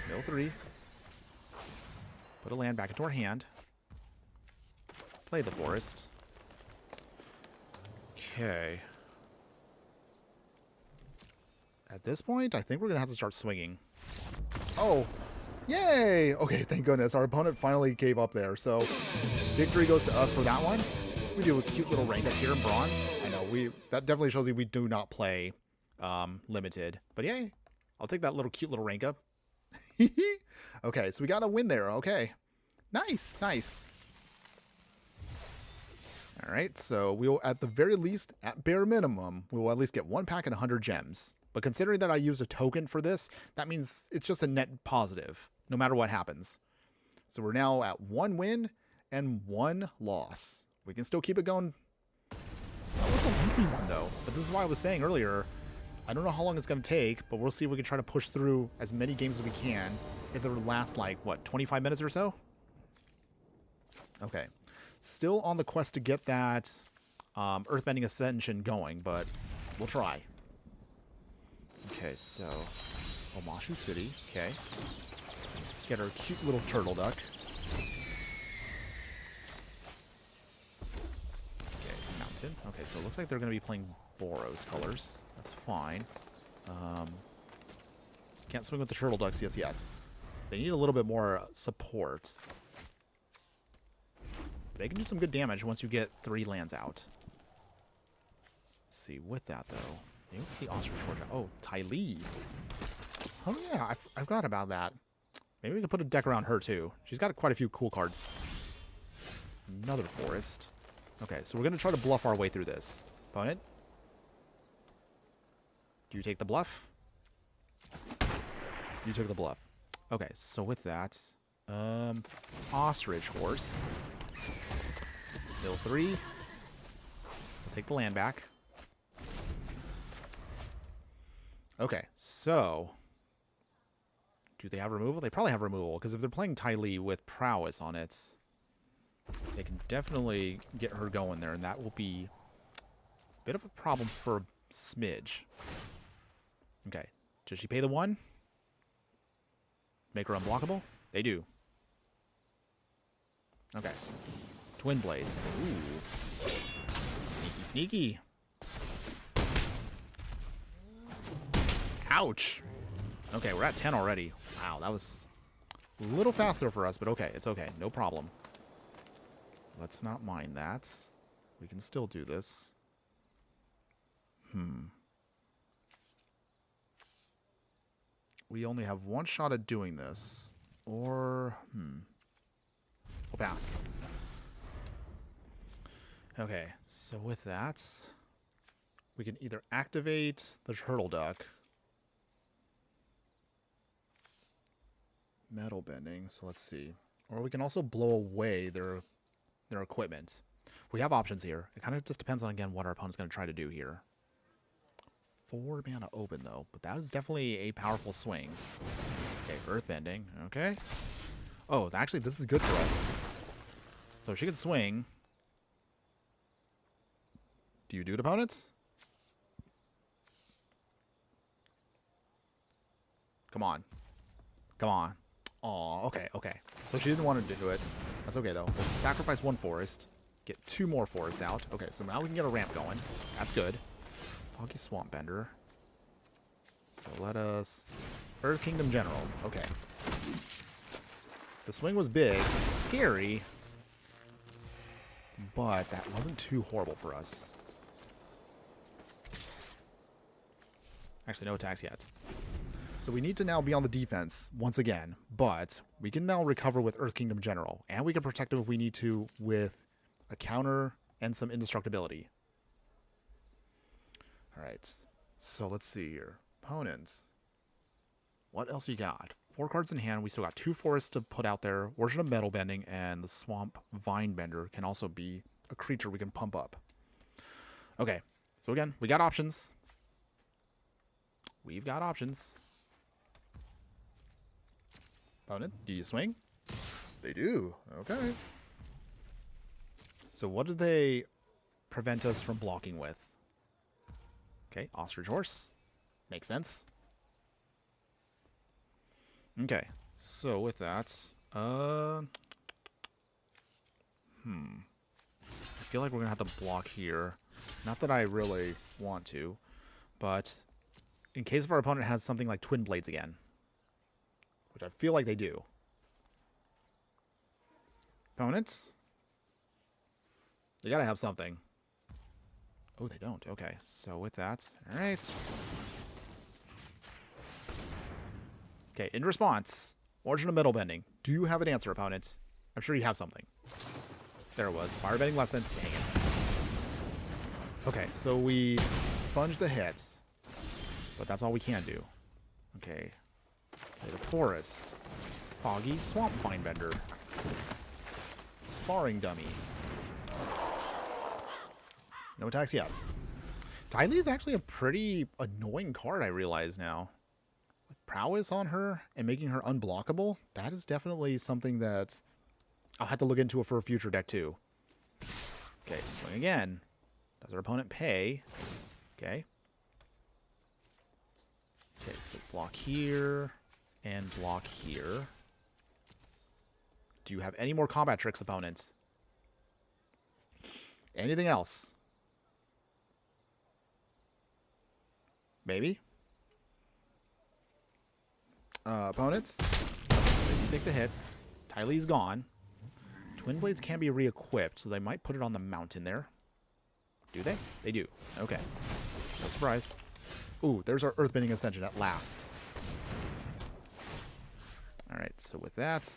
Mill 3. Put a land back into our hand. Play the forest. Okay. At this point, I think we're going to have to start swinging. Oh, yay! Okay, thank goodness. Our opponent finally gave up there. So, victory goes to us for that one. We do a cute little rank up here in bronze. I know, that definitely shows you we do not play limited. But yay, I'll take that cute little rank up. Okay, so we got a win there. Okay. Nice, nice. All right, so we will, at the very least, at bare minimum, we will at least get 1 pack and 100 gems. But considering that I used a token for this, that means it's just a net positive, no matter what happens. So we're now at 1 win and 1 loss. We can still keep it going. That was a lengthy one, though. But this is why I was saying earlier, I don't know how long it's going to take, but we'll see if we can try to push through as many games as we can. If it would last, like, what, 25 minutes or so? Okay. Still on the quest to get that Earthbending Ascension going, but we'll try. Okay, so Omashu City. Okay. Get our cute little turtle duck. Okay, mountain. Okay, so it looks like they're going to be playing Boros colors. That's fine. Can't swing with the turtle ducks just yet. They need a little bit more support. They can do some good damage once you get 3 lands out. Let's see, with that though, maybe the Ostrich Horse. Oh, Ty Lee. Oh yeah, I forgot about that. Maybe we can put a deck around her too. She's got quite a few cool cards. Another forest. Okay, so we're gonna try to bluff our way through this. Opponent, do you take the bluff? You took the bluff. Okay, so with that, Ostrich Horse. Mill 3. We'll take the land back. Okay, so do they have removal? They probably have removal, because if they're playing Ty Lee with prowess on it, they can definitely get her going there, and that will be a bit of a problem for Smidge. Okay, does she pay the 1? Make her unblockable? They do. Okay. Twin Blades. Ooh. Sneaky, sneaky. Ouch. Okay, we're at 10 already. Wow, that was a little faster for us, but okay. It's okay. No problem. Let's not mind that. We can still do this. We only have 1 shot at doing this. Or, we'll pass. Okay, so with that, we can either activate the turtle duck. Metal bending, so let's see. Or we can also blow away their equipment. We have options here. It kind of just depends on, again, what our opponent's going to try to do here. 4 mana open, though, but that is definitely a powerful swing. Okay, earthbending, okay. Oh, actually, this is good for us. So she can swing. Do you do it, opponents? Come on. Come on. Aw, okay, okay. So she didn't want to do it. That's okay, though. We'll sacrifice 1 forest. Get 2 more forests out. Okay, so now we can get a ramp going. That's good. Foggy Swamp Bender. So let us... Earth Kingdom General. Okay. The swing was big. Scary. But that wasn't too horrible for us. Actually, no attacks yet. So we need to now be on the defense once again, but we can now recover with Earth Kingdom General, and we can protect him if we need to with a counter and some indestructibility. Alright, so let's see here. Opponents. What else you got? 4 cards in hand. We still got 2 forests to put out there. Origin of Metal Bending and the Swamp Vine Bender can also be a creature we can pump up. Okay, so again, we got options. We've got options. Opponent, do you swing? They do. Okay. So what do they prevent us from blocking with? Okay, Ostrich Horse. Makes sense. Okay, so with that, I feel like we're gonna have to block here. Not that I really want to, but in case if our opponent has something like Twin Blades again, which I feel like they do. Opponents, they gotta have something. Oh, they don't. Okay, so with that, all right. Okay, in response, Origin of Metal Bending. Do you have an answer, opponent? I'm sure you have something. There it was. Fire Bending lesson. Dang it. Okay, so we sponge the hits, but that's all we can do. Okay. Okay, the forest. Foggy Swamp Vine Bender. Sparring Dummy. No attacks yet. Tylee is actually a pretty annoying card, I realize now. Prowess on her and making her unblockable, that is definitely something that I'll have to look into for a future deck too. Okay, swing again. Does our opponent pay? Okay. Okay, so block here and block here. Do you have any more combat tricks, opponents? Anything else? Maybe? Opponents. So you take the hits. Tylee's gone. Twin Blades can be re-equipped, so they might put it on the mountain there. Do they? They do. Okay. No surprise. Ooh, there's our Earthbending Ascension at last. Alright, so with that...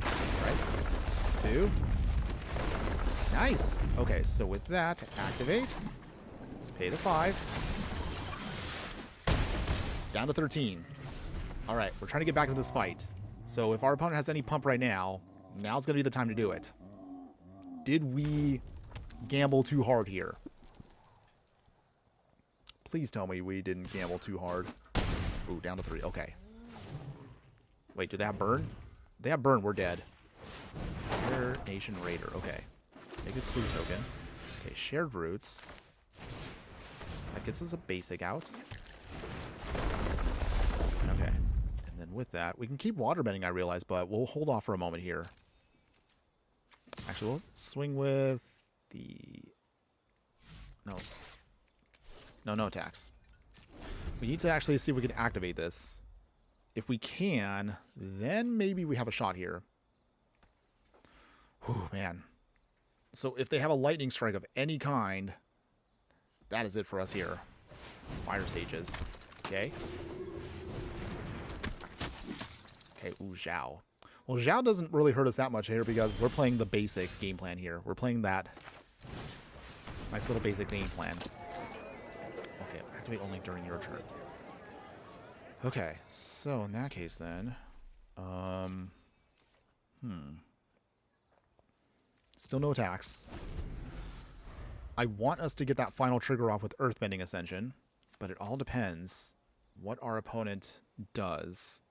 Alright. 2. Nice! Okay, so with that, activates. Pay the 5. Down to 13. Alright, we're trying to get back into this fight. So if our opponent has any pump right now, now's going to be the time to do it. Did we gamble too hard here? Please tell me we didn't gamble too hard. Ooh, down to 3. Okay. Wait, do they have burn? They have burn, we're dead. Fire Nation Raider. Okay. Make a clue token. Okay, shared roots. That gets us a basic out. Okay. And then with that, we can keep waterbending, I realize, but we'll hold off for a moment here. Actually, we'll swing with the... No. No attacks. We need to actually see if we can activate this. If we can, then maybe we have a shot here. Whew, man. So if they have a lightning strike of any kind, that is it for us here. Fire Sages. Okay. Okay, ooh, Zhao. Well, Zhao doesn't really hurt us that much here because we're playing the basic game plan here. We're playing that nice little basic game plan. Okay, activate only during your turn. Okay, so in that case then, still no attacks. I want us to get that final trigger off with Earthbending Ascension, but it all depends what our opponent does.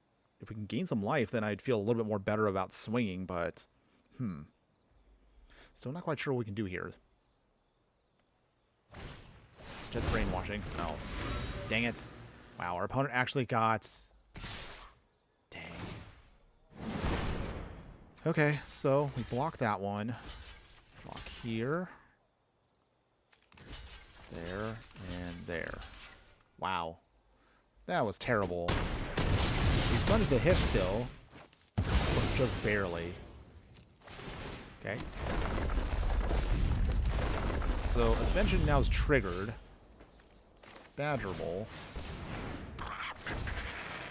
If we can gain some life, then I'd feel a little bit more better about swinging, but, still not quite sure what we can do here. Jet's brainwashing. No. Dang it. Wow, our opponent actually got Okay, so we block that one. Block here. There and there. Wow. That was terrible. We sponged the hit still, but just barely. Okay. So Ascension now is triggered. Badger Bowl.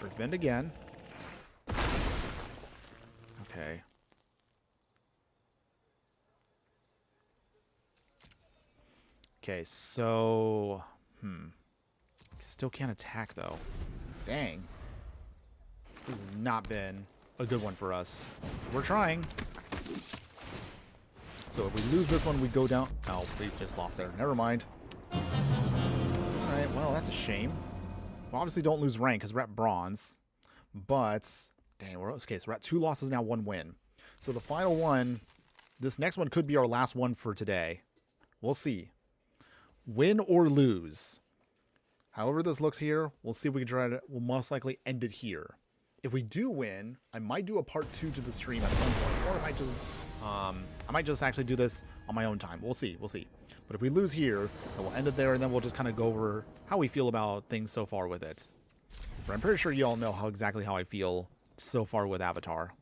Earthbend again. Okay. Okay, so... Still can't attack, though. Dang. This has not been a good one for us. We're trying. So if we lose this one, we go down... Oh, we just lost there. Never mind. Alright, well, that's a shame. We obviously don't lose rank because we're at bronze. But... Dang, we're... Okay, so we're at 2 losses now, 1 win. So the final one... This next one could be our last one for today. We'll see. Win or lose. However this looks here, we'll see if we can try to... We'll most likely end it here. If we do win, I might do a part 2 to the stream at some point. Or I might just actually do this on my own time. We'll see. We'll see. But if we lose here, then we'll end it there, and then we'll just kind of go over how we feel about things so far with it. But I'm pretty sure you all know exactly how I feel so far with Avatar.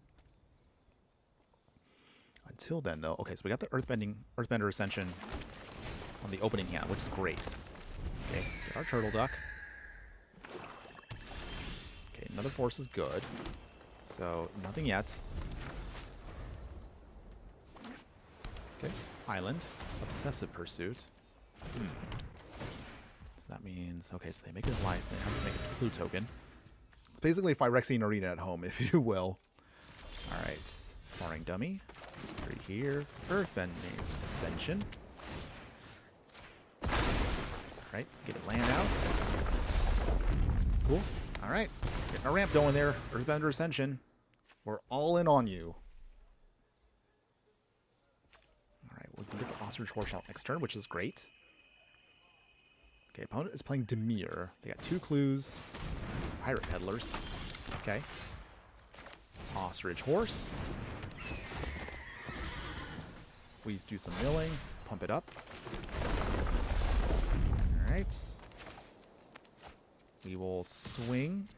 Until then, though... Okay, so we got the Earthbender Ascension on the opening hand, which is great. Okay, get our Turtle Duck. Okay, another force is good. So, nothing yet. Okay, Island. Obsessive Pursuit. So that means... Okay, so they make it life. They have to make a clue token. It's basically Phyrexian Arena at home, if you will. Alright, Sparring Dummy. 3 here. Earthbending Ascension. Alright, get it land out. Cool. Alright, getting our ramp going there. Earthbender Ascension. We're all in on you. Alright, we can get the Ostrich Horse out next turn, which is great. Okay, opponent is playing Demir. They got 2 clues. Pirate Peddlers. Okay. Ostrich Horse. Please do some milling. Pump it up. Alright. We will swing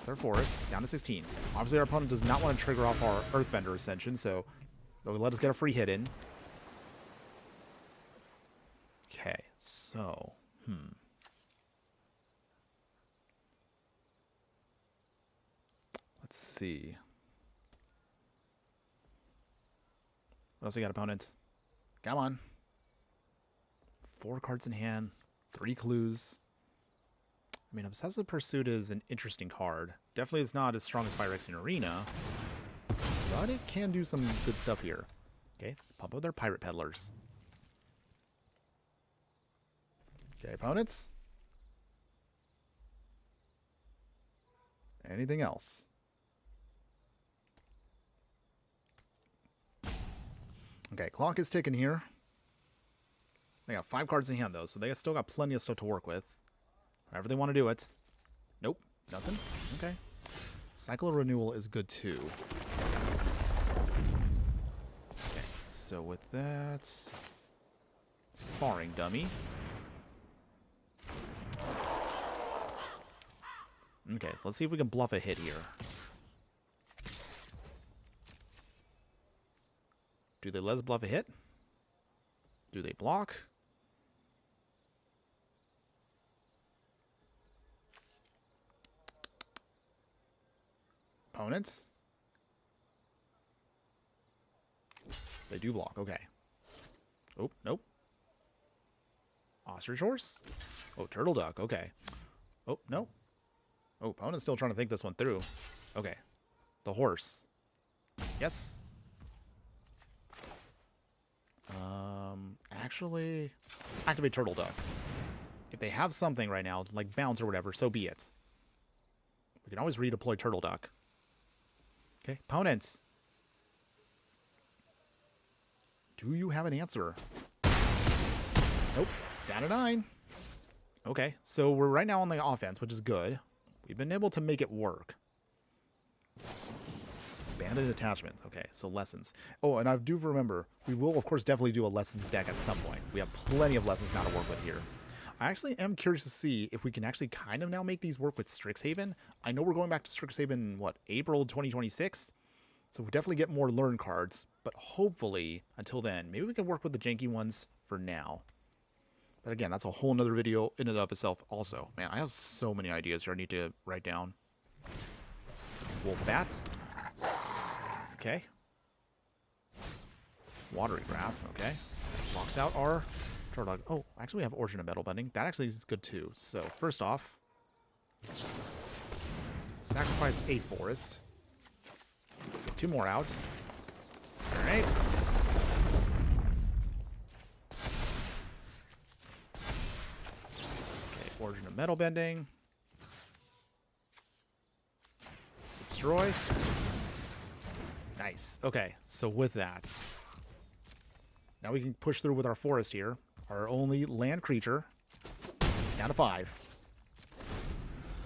their forest down to 16. Obviously, our opponent does not want to trigger off our Earthbender Ascension, so they'll let us get a free hit in. Okay, so... Let's see. What else we got, opponents? Come on. 4 cards in hand, 3 clues. I mean, Obsessive Pursuit is an interesting card. Definitely it's not as strong as Phyrexian Arena, but it can do some good stuff here. Okay, pump up their Pirate Peddlers. Okay, opponents? Anything else? Okay, clock is ticking here. They got 5 cards in hand, though, so they still got plenty of stuff to work with. However they want to do it. Nope, nothing. Okay. Cycle of Renewal is good, too. Okay, so with that... Sparring Dummy. Okay, so let's see if we can bluff a hit here. Do they let us bluff a hit? Do they block? Opponents? They do block, okay. Oh, nope. Ostrich Horse? Oh, Turtle Duck, okay. Oh, no. Oh, opponent's still trying to think this one through. Okay. The horse. Yes. Actually, activate Turtle Duck. If they have something right now, like bounce or whatever, so be it. We can always redeploy Turtle Duck. Okay, opponents. Do you have an answer? Nope. Down to 9. Okay, so we're right now on the offense, which is good. We've been able to make it work. Abandoned attachment. Okay, so lessons. Oh, and I do remember, we will, of course, definitely do a lessons deck at some point. We have plenty of lessons now to work with here. I actually am curious to see if we can actually kind of now make these work with Strixhaven. I know we're going back to Strixhaven, what, April 2026? So we definitely get more learn cards, but hopefully, until then, maybe we can work with the janky ones for now. But again, that's a whole nother video in and of itself also. Man, I have so many ideas here I need to write down. Wolf Bats. Okay. Watery Grasp, okay. Locks out our Turtle. Oh, actually we have Origin of Metal Bending. That actually is good too. So first off, sacrifice a forest. Get 2 more out. Alright. Okay, Origin of Metal Bending. Destroy. Nice. Okay, so with that, now we can push through with our forest here. Our only land creature. Down to 5.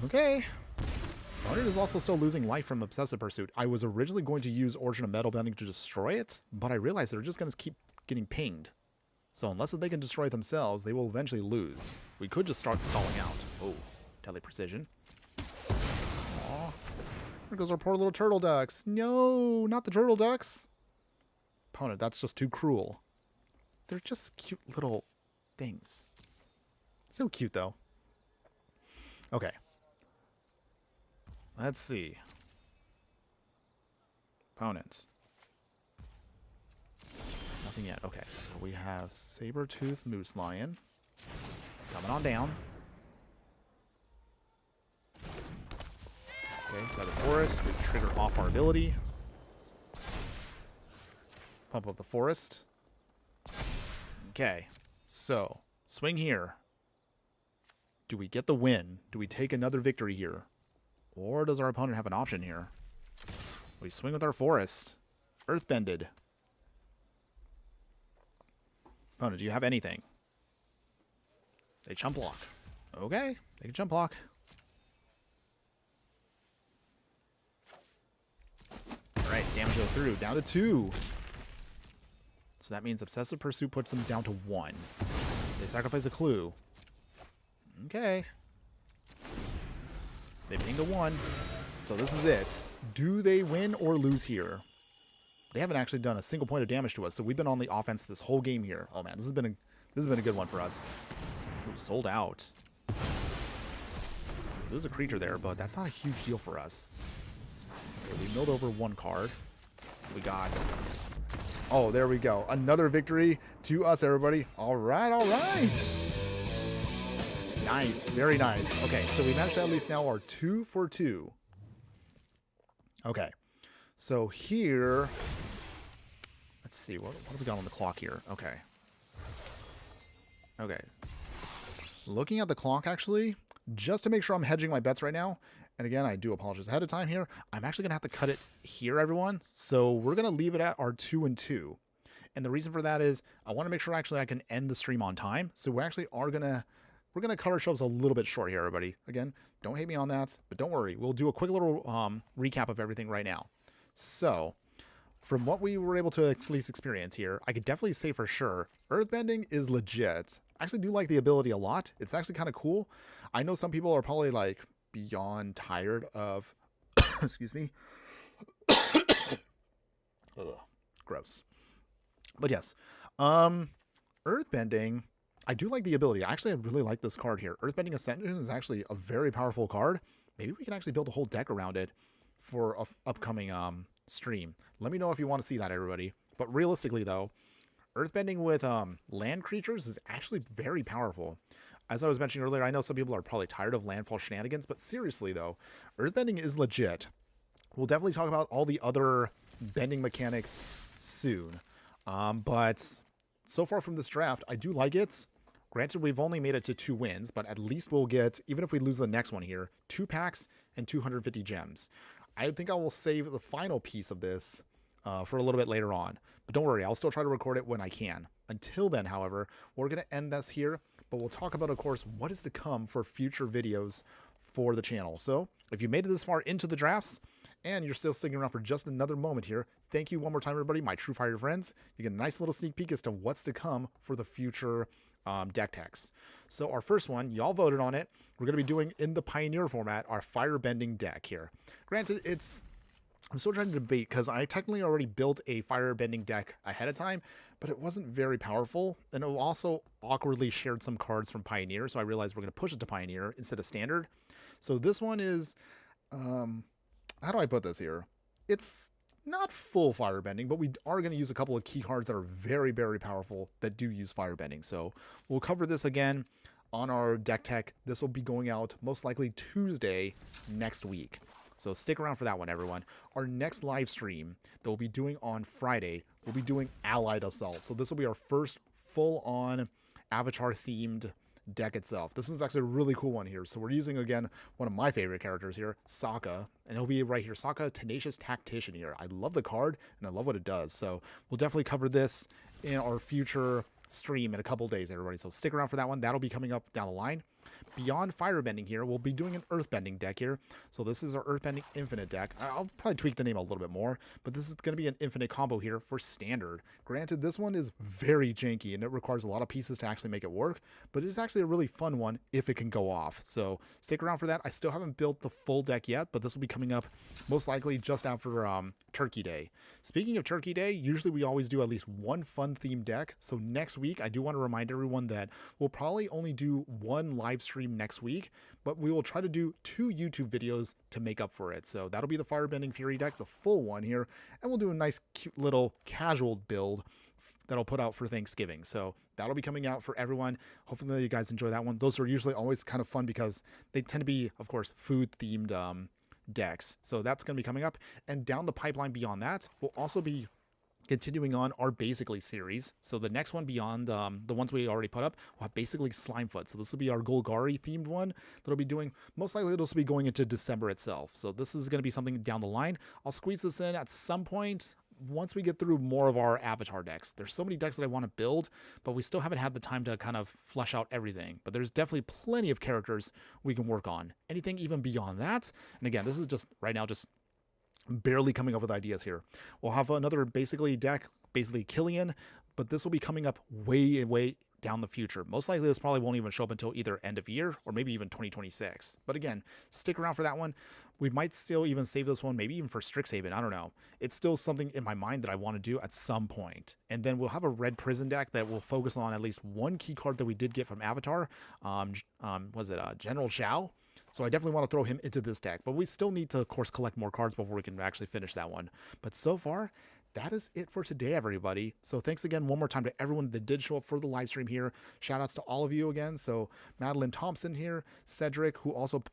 Okay. Opponent is also still losing life from Obsessive Pursuit. I was originally going to use Origin of Metal Bending to destroy it, but I realized they're just going to keep getting pinged. So unless they can destroy it themselves, they will eventually lose. We could just start stalling out. Oh, Tele Precision. Aww. There goes our poor little turtle ducks. No, not the turtle ducks. Opponent, that's just too cruel. They're just cute little things. So cute, though. Okay. Let's see. Opponent. Nothing yet. Okay, so we have Saber-Tooth Moose Lion. Coming on down. Okay, got the forest. We trigger off our ability. Pump up the forest. Okay, so swing here. Do we get the win? Do we take another victory here? Or does our opponent have an option here? We swing with our forest. Earthbended. Opponent, do you have anything? They chump block. Okay, they can chump block. Alright, damage go through. Down to 2. So that means Obsessive Pursuit puts them down to 1. They sacrifice a clue. Okay. They ping to 1. So this is it. Do they win or lose here? They haven't actually done a single point of damage to us, so we've been on the offense this whole game here. Oh man, this has been a good one for us. Ooh, sold out. So we lose a creature there, but that's not a huge deal for us. Okay, we milled over 1 card. We got... Oh, there we go. Another victory to us, everybody. All right, all right. Nice, very nice. Okay, so we managed to at least now are 2 for 2. Okay, so here, let's see, what have we got on the clock here? Okay. Okay. Looking at the clock, actually, just to make sure I'm hedging my bets right now, and again, I do apologize ahead of time here, I'm actually going to have to cut it here, everyone. So we're going to leave it at our 2 and 2. And the reason for that is I want to make sure actually I can end the stream on time. So we actually are going to... We're going to cut ourselves a little bit short here, everybody. Again, don't hate me on that, but don't worry. We'll do a quick little recap of everything right now. So, from what we were able to at least experience here, I could definitely say for sure, Earthbending is legit. I actually do like the ability a lot. It's actually kind of cool. I know some people are probably like beyond tired of... Excuse me. Ugh, gross. But yes, Earthbending... I do like the ability. Actually, I really like this card here. Earthbending Ascension is actually a very powerful card. Maybe we can actually build a whole deck around it for an upcoming stream. Let me know if you want to see that, everybody. But realistically, though, Earthbending with land creatures is actually very powerful. As I was mentioning earlier, I know some people are probably tired of landfall shenanigans, but seriously, though, Earthbending is legit. We'll definitely talk about all the other bending mechanics soon. But so far from this draft, I do like it. Granted, we've only made it to 2 wins, but at least we'll get, even if we lose the next one here, 2 packs and 250 gems. I think I will save the final piece of this for a little bit later on. But don't worry, I'll still try to record it when I can. Until then, however, we're going to end this here, but we'll talk about, of course, what is to come for future videos for the channel. So if you made it this far into the drafts and you're still sticking around for just another moment here, thank you one more time, everybody, my true fire friends. You get a nice little sneak peek as to what's to come for the future deck techs. So our first one, y'all voted on it. We're going to be doing in the Pioneer format our firebending deck here. Granted, I'm still trying to debate because I technically already built a firebending deck ahead of time, but it wasn't very powerful, and it also awkwardly shared some cards from Pioneer, so I realized we're going to push it to Pioneer instead of Standard. So this one is, how do I put this here? It's not full firebending, but we are going to use a couple of key cards that are very, very powerful that do use firebending. So we'll cover this again on our deck tech. This will be going out most likely Tuesday next week. So stick around for that one, everyone. Our next live stream that we'll be doing on Friday, we'll be doing Allied Assault. So this will be our first full-on Avatar-themed deck itself. This one's actually a really cool one here. So we're using, again, one of my favorite characters here, Sokka. And he'll be right here, Sokka, Tenacious Tactician here. I love the card, and I love what it does. So we'll definitely cover this in our future stream in a couple days, everybody. So stick around for that one. That'll be coming up down the line. Beyond firebending here, we'll be doing an earthbending deck here. So this is our earthbending infinite deck. I'll probably tweak the name a little bit more, but this is going to be an infinite combo here for standard. Granted, this one is very janky and it requires a lot of pieces to actually make it work, but it's actually a really fun one if it can go off. So stick around for that. I still haven't built the full deck yet, but this will be coming up most likely just after Turkey Day. Speaking of Turkey Day, usually we always do at least one fun themed deck. So next week, I do want to remind everyone that we'll probably only do one live stream next week, but we will try to do 2 YouTube videos to make up for it. So that'll be the Firebending Fury deck, the full one here, and we'll do a nice cute little casual build that I'll put out for Thanksgiving. So that'll be coming out for everyone. Hopefully you guys enjoy that one. Those are usually always kind of fun because they tend to be, of course, food themed decks. So that's going to be coming up, and down the pipeline beyond that, we'll also be continuing on our Basically series. So the next one beyond the ones we already put up, we'll have Basically Slimefoot. So this will be our Golgari themed one that'll be doing, most likely this will be going into December itself. So this is going to be something down the line. I'll squeeze this in at some point once we get through more of our Avatar decks. There's so many decks that I want to build, but we still haven't had the time to kind of flesh out everything. But there's definitely plenty of characters we can work on. Anything even beyond that. And again, this is just right now just barely coming up with ideas here. We'll have another Basically deck, basically Killian, but this will be coming up way down the future. Most likely this probably won't even show up until either end of year or maybe even 2026. But again, stick around for that one. We might still even save this one, maybe even for Strixhaven. I don't know. It's still something in my mind that I want to do at some point. And then we'll have a red prison deck that will focus on at least one key card that we did get from Avatar. Was it General Zhao? So I definitely want to throw him into this deck, but we still need to, of course, collect more cards before we can actually finish that one. But so far, that is it for today, everybody. So thanks again one more time to everyone that did show up for the live stream here. Shout outs to all of you again. So Madeline Thompson here, Cedric, who also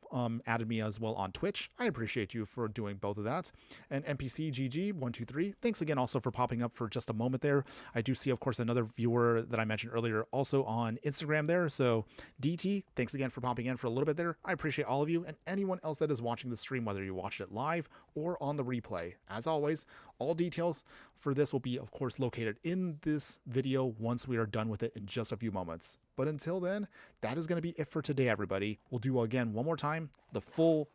added me as well on Twitch. I appreciate you for doing both of that. And NPC GG123, thanks again also for popping up for just a moment there. I do see, of course, another viewer that I mentioned earlier also on Instagram there. So DT, thanks again for popping in for a little bit there. I appreciate all of you and anyone else that is watching the stream, whether you watched it live or on the replay. As always, all details for this will be, of course, located in this video once we are done with it in just a few moments. But until then, that is going to be it for today, everybody. We'll do again one more time the full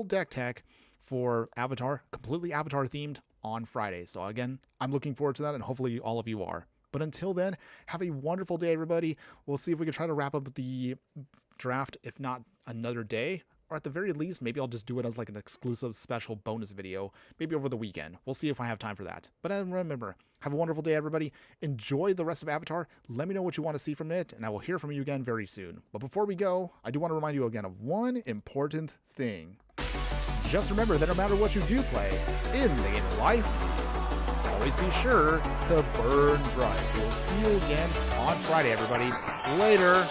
deck tech for Avatar, completely Avatar themed on Friday. So again, I'm looking forward to that, and hopefully all of you are. But until then, have a wonderful day, everybody. We'll see if we can try to wrap up the draft, if not another day. Or at the very least, maybe I'll just do it as like an exclusive special bonus video, maybe over the weekend. We'll see if I have time for that. But remember, have a wonderful day, everybody. Enjoy the rest of Avatar. Let me know what you want to see from it, and I will hear from you again very soon. But before we go, I do want to remind you again of one important thing. Just remember that no matter what you do play in the game of life, always be sure to burn bright. We'll see you again on Friday, everybody. Later.